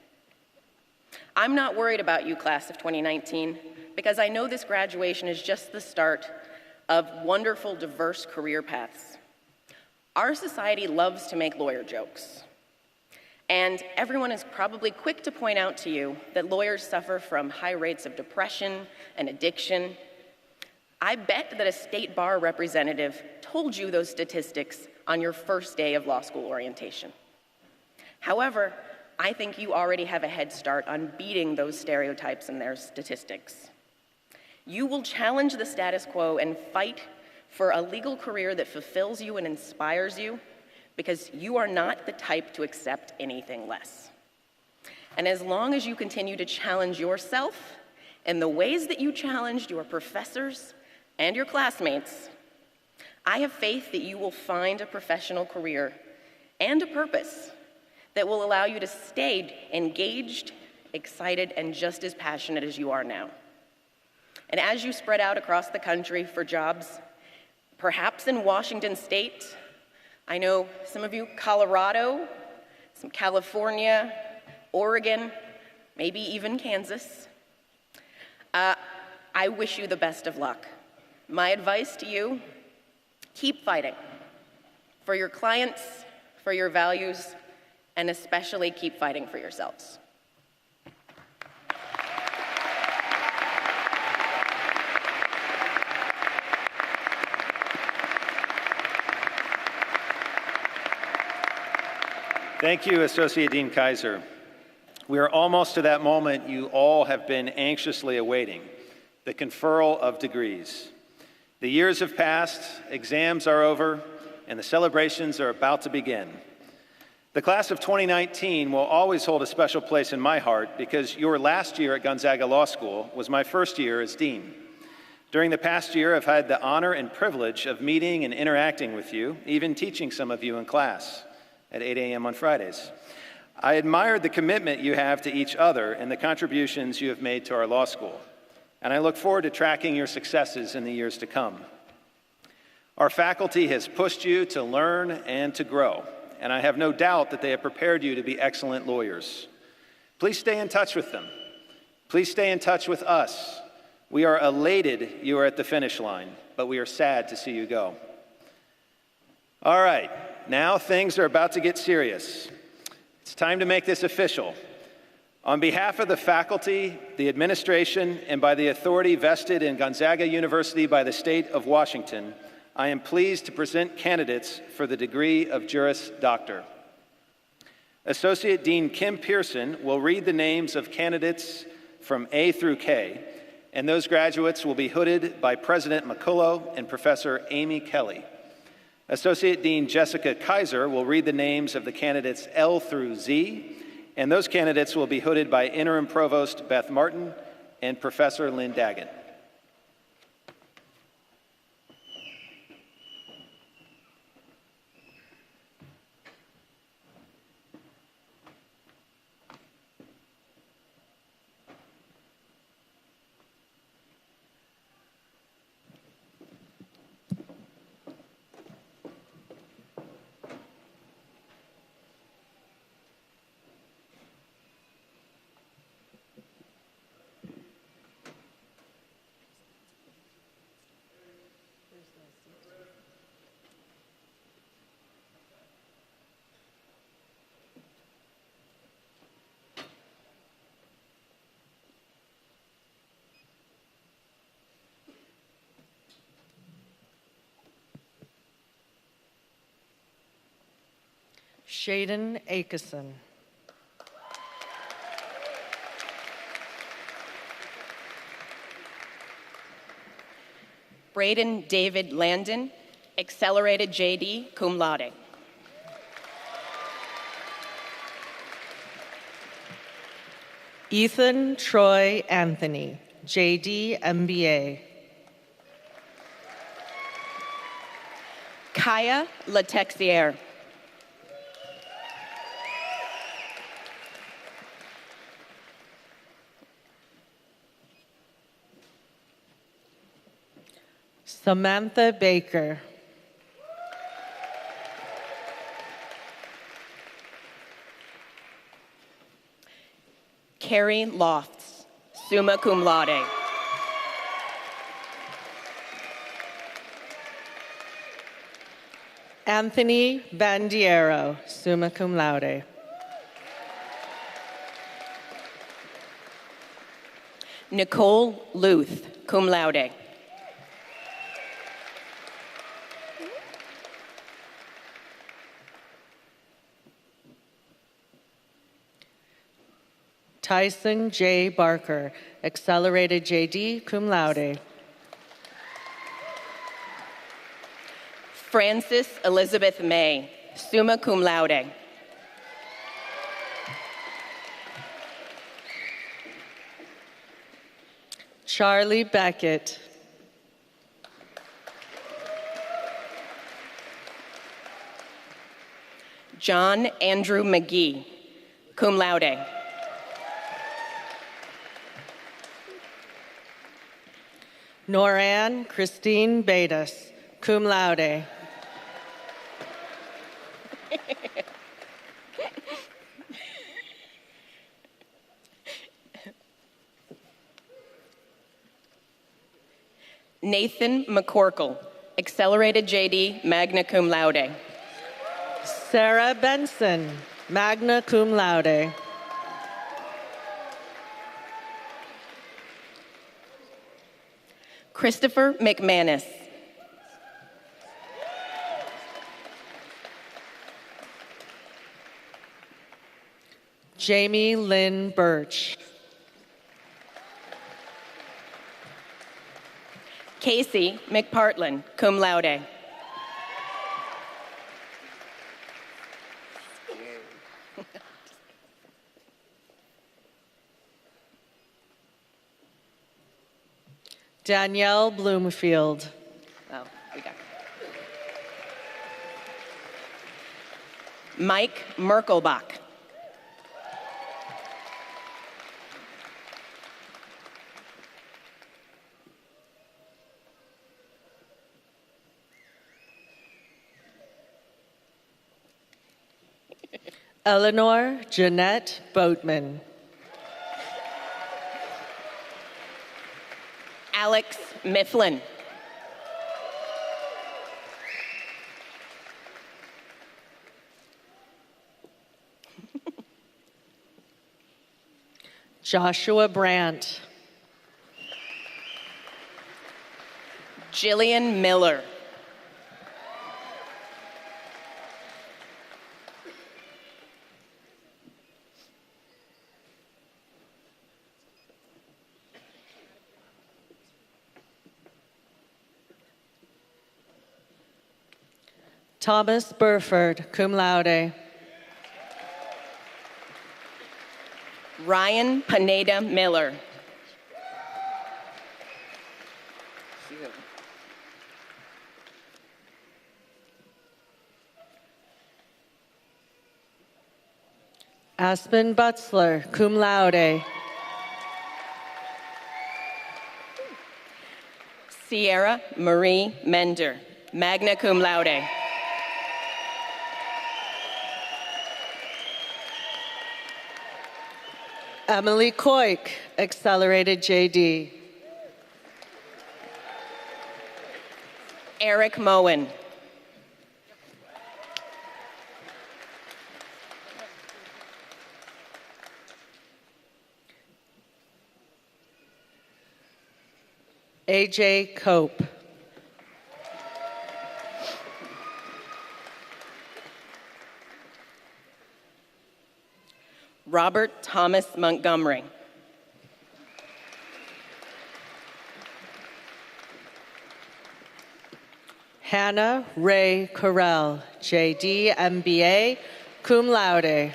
I'm not worried about you, class of 2019, because I know this graduation is just the start of wonderful, diverse career paths. Our society loves to make lawyer jokes. And everyone is probably quick to point out to you that lawyers suffer from high rates of depression and addiction. I bet that a state bar representative told you those statistics on your first day of law school orientation. However, I think you already have a head start on beating those stereotypes and their statistics. You will challenge the status quo and fight for a legal career that fulfills you and inspires you, because you are not the type to accept anything less. And as long as you continue to challenge yourself in the ways that you challenged your professors and your classmates, I have faith that you will find a professional career and a purpose that will allow you to stay engaged, excited, and just as passionate as you are now. And as you spread out across the country for jobs, perhaps in Washington State, I know some of you, Colorado, some California, Oregon, maybe even Kansas. I wish you the best of luck. My advice to you, keep fighting for your clients, for your values, and especially keep fighting for yourselves. Thank you, Associate Dean Kaiser. We are almost to that moment you all have been anxiously awaiting, the conferral of degrees. The years have passed, exams are over, and the celebrations are about to begin. The class of 2019 will always hold a special place in my heart because your last year at Gonzaga Law School was my first year as dean. During the past year, I've had the honor and privilege of meeting and interacting with you, even teaching some of you in class at 8 a.m. on Fridays. I admired the commitment you have to each other and the contributions you have made to our law school, and I look forward to tracking your successes in the years to come. Our faculty has pushed you to learn and to grow, and I have no doubt that they have prepared you to be excellent lawyers. Please stay in touch with them. Please stay in touch with us. We are elated you are at the finish line, but we are sad to see you go. All right, now things are about to get serious. It's time to make this official. On behalf of the faculty, the administration, and by the authority vested in Gonzaga University by the state of Washington, I am pleased to present candidates for the degree of Juris Doctor. Associate Dean Kim Pearson will read the names of candidates from A through K, and those graduates will be hooded by President McCullough and Professor Amy Kelly. Associate Dean Jessica Kaiser will read the names of the candidates L through Z, and those candidates will be hooded by Interim Provost Beth Martin and Professor Lynn Daggett. Shaden Akeson. Braden David Landon, Accelerated JD, cum laude. Ethan Troy Anthony, JD MBA. Kaya Latexier. Samantha Baker. Carrie Lofts, summa cum laude. Anthony Bandiero, summa cum laude. Nicole Luth, cum laude. Tyson J. Barker, accelerated JD, cum laude. Frances Elizabeth May, summa cum laude. Charlie Beckett. John Andrew McGee, cum laude. Noran Christine Betas, cum laude. Nathan McCorkle, accelerated JD, magna cum laude. Sarah Benson, magna cum laude. Christopher McManus. Jamie Lynn Birch. Casey McPartland, cum laude. Danielle Bloomfield. Oh, we got Mike Merkelbach. Eleanor Jeanette Boatman. Alex Mifflin. Joshua Brandt. Jillian Miller. Thomas Burford, cum laude. Ryan Pineda Miller. Aspen Butzler, cum laude. Sierra Marie Mender, magna cum laude. Emily Koik, accelerated JD. Eric Moen. AJ Cope. Robert Thomas Montgomery. Hannah Ray Correll, JD, MBA, cum laude.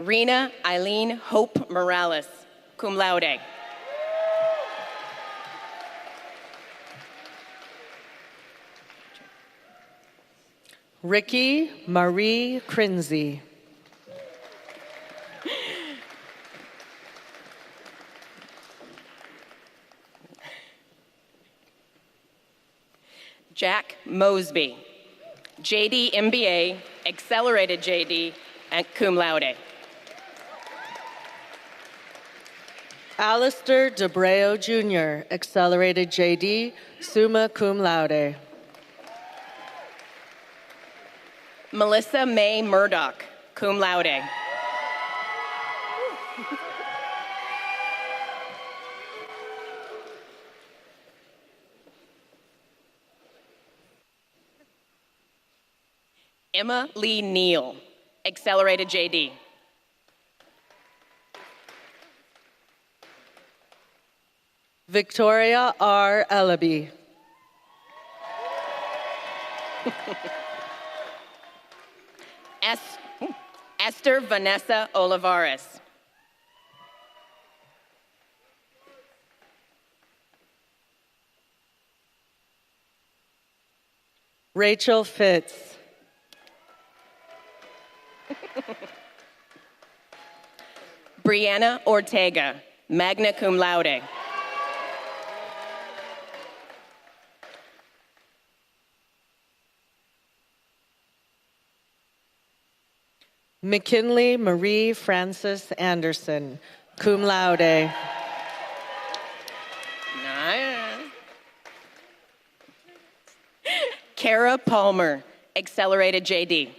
Rena Eileen Hope Morales, cum laude. Ricky Marie Crinzy. Jack Mosby, JD MBA, accelerated JD, and cum laude. Alistair DeBreo Jr., accelerated JD, summa cum laude. Melissa May Murdoch, cum laude. Emma Lee Neal, accelerated JD. Victoria R. Ellaby. Esther Vanessa Olivares. Rachel Fitz. Brianna Ortega, magna cum laude. McKinley Marie Frances Anderson, cum laude. Nice. Kara Palmer, accelerated JD.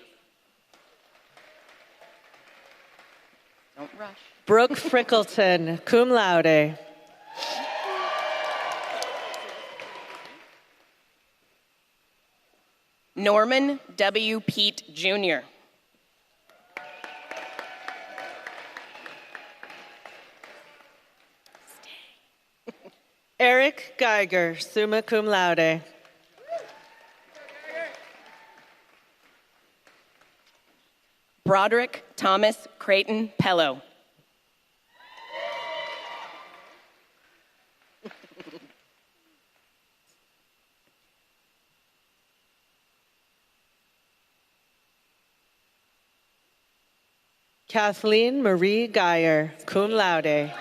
Don't rush. Brooke Frickleton, cum laude. Norman W. Pete Jr. Eric Geiger, summa cum laude. Broderick Thomas Creighton Pello. Kathleen Marie Geyer, cum laude.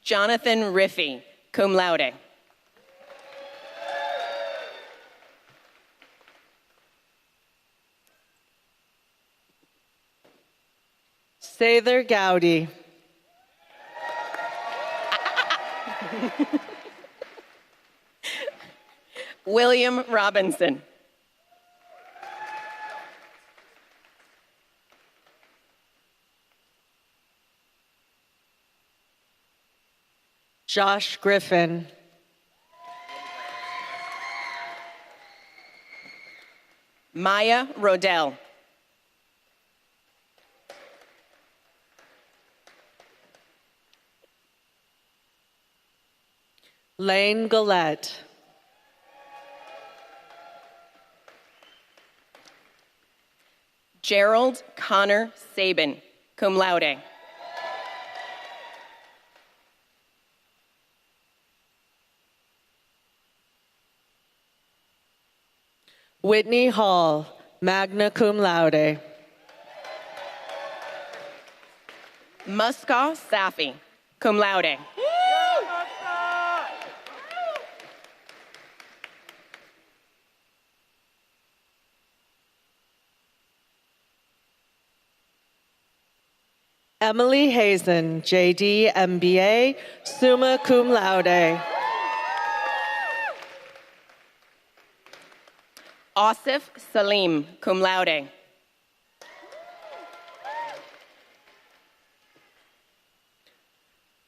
Jonathan Riffey, cum laude. Sather Gowdy. William Robinson. Josh Griffin. Maya Rodell. Lane Gillette. Gerald Connor Sabin, cum laude. Whitney Hall, magna cum laude. Muska Safi, cum laude. Emily Hazen, JD, MBA, summa cum laude. Asif Salim, cum laude.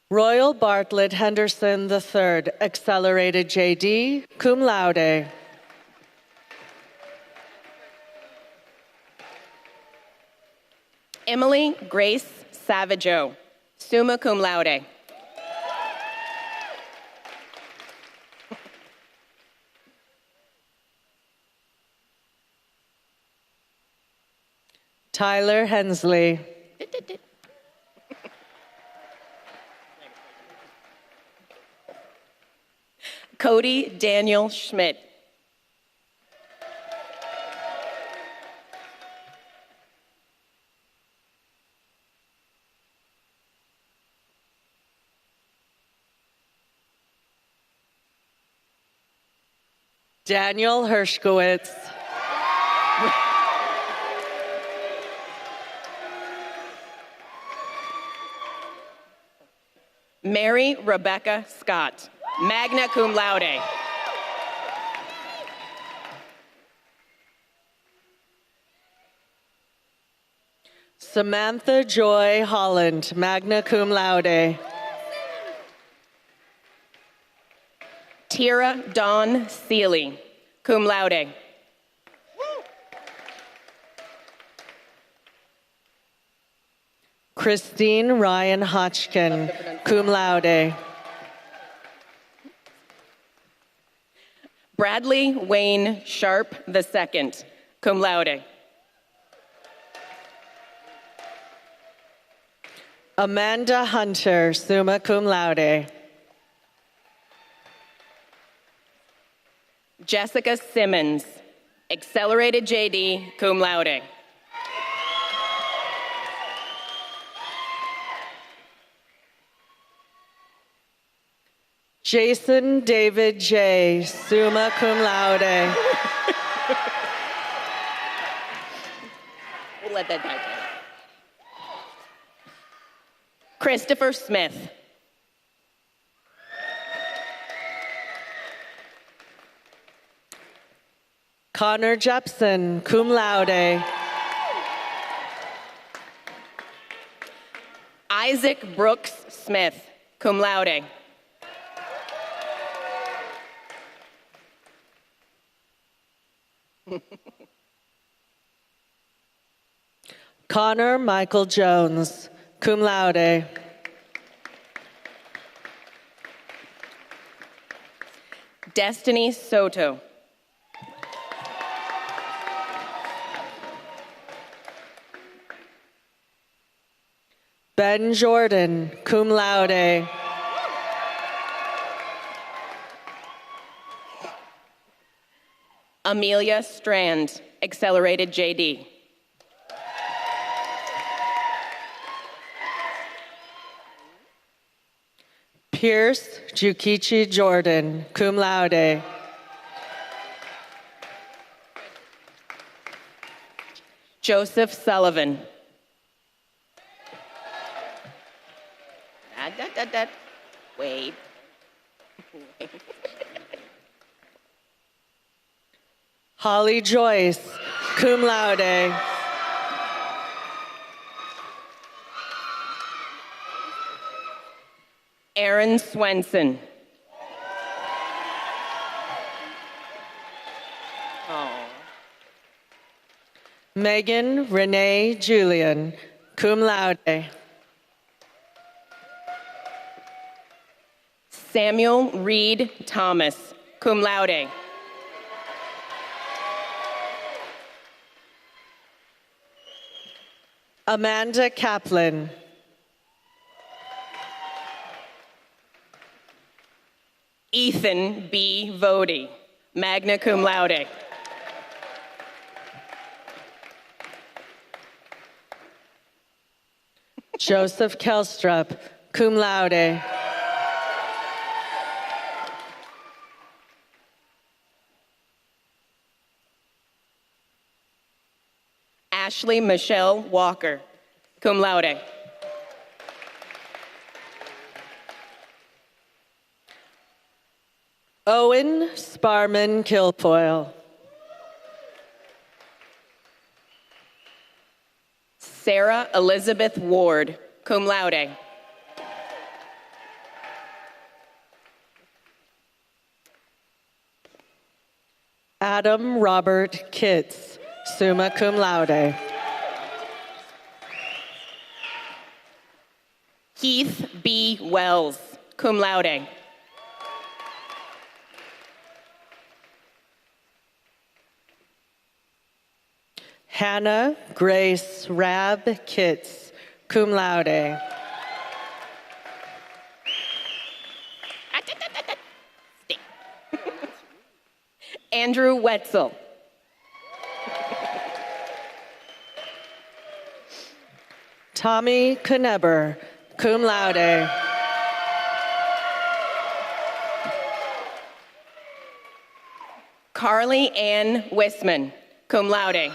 Royal Bartlett Henderson III, accelerated JD, cum laude. Emily Grace Savageau, summa cum laude. Tyler Hensley. Cody Daniel Schmidt. Daniel Hershkowitz. Mary Rebecca Scott, magna cum laude. Samantha Joy Holland, magna cum laude. Tira Dawn Seeley, cum laude. Christine Ryan Hotchkin, cum laude. Bradley Wayne Sharp II, cum laude. Amanda Hunter, summa cum laude. Jessica Simmons, accelerated JD, cum laude. Jason David J., summa cum laude. We'll let that die. Christopher Smith. Connor Jepson, cum laude. Isaac Brooks Smith, cum laude. Connor Michael Jones, cum laude. Destiny Soto. Ben Jordan, cum laude. Amelia Strand, accelerated JD. Pierce Jukichi Jordan, cum laude. Joseph Sullivan. Wait. Holly Joyce, cum laude. Aaron Swenson. Megan Renee Julian, cum laude. Samuel Reed Thomas, cum laude. Amanda Kaplan. Ethan B. Vody, magna cum laude. Joseph Kelstrup, cum laude. Ashley Michelle Walker, cum laude. Owen Sparman Kilfoyle. Sarah Elizabeth Ward, cum laude. Adam Robert Kitts, summa cum laude. Keith B. Wells, cum laude. Hannah Grace Rab Kitts, cum laude. Andrew Wetzel. Tommy Kneber, cum laude. Carly Ann Wisman, cum laude.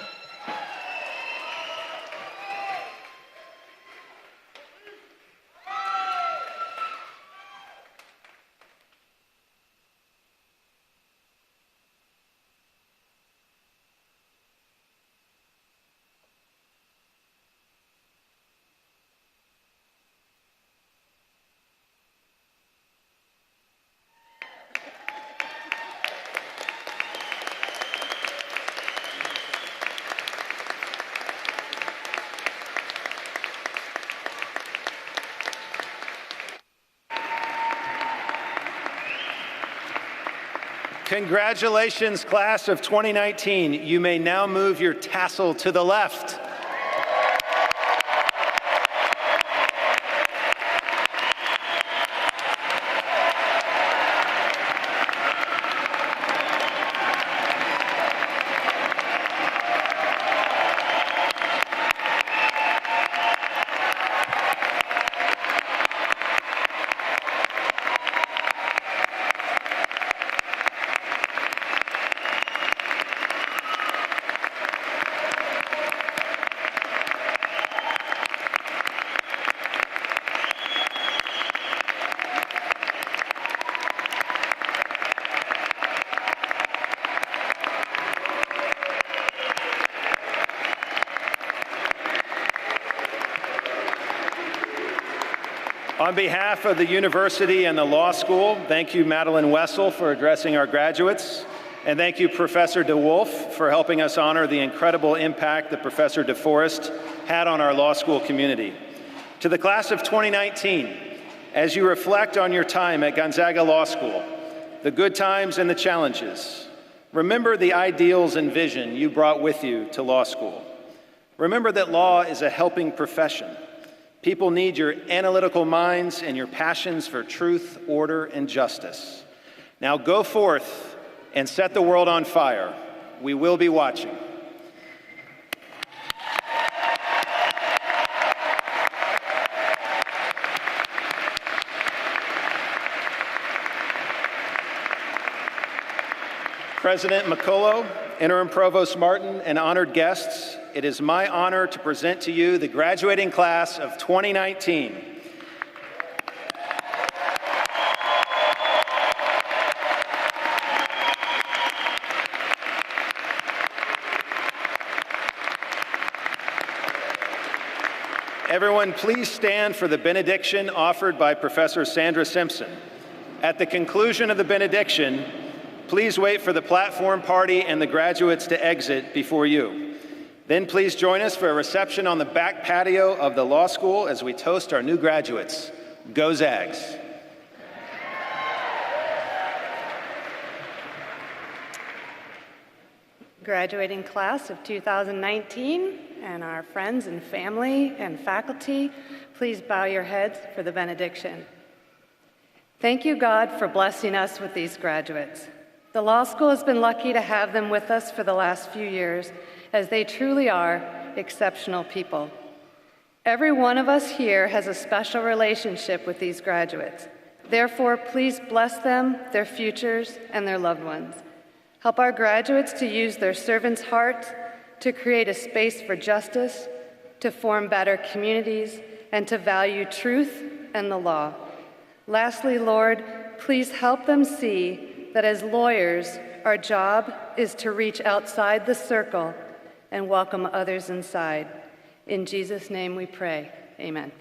Congratulations, class of 2019. You may now move your tassel to the left. On behalf of the university and the law school, thank you, Madeline Wessel, for addressing our graduates. And thank you, Professor DeWolf, for helping us honor the incredible impact that Professor DeForest had on our law school community. To the class of 2019, as you reflect on your time at Gonzaga Law School, the good times and the challenges, remember the ideals and vision you brought with you to law school. Remember that law is a helping profession. People need your analytical minds and your passions for truth, order, and justice. Now go forth and set the world on fire. We will be watching. President McCullough, Interim Provost Martin, and honored guests, it is my honor to present to you the graduating class of 2019. Everyone, please stand for the benediction offered by Professor Sandra Simpson. At the conclusion of the benediction, please wait for the platform party and the graduates to exit before you. Then please join us for a reception on the back patio of the law school as we toast our new graduates. Go Zags! Graduating class of 2019 and our friends and family and faculty, please bow your heads for the benediction. Thank you, God, for blessing us with these graduates. The law school has been lucky to have them with us for the last few years, as they truly are exceptional people. Every one of us here has a special relationship with these graduates. Therefore, please bless them, their futures, and their loved ones. Help our graduates to use their servants' hearts to create a space for justice, to form better communities, and to value truth and the law. Lastly, Lord, please help them see that as lawyers, our job is to reach outside the circle and welcome others inside. In Jesus' name we pray, amen.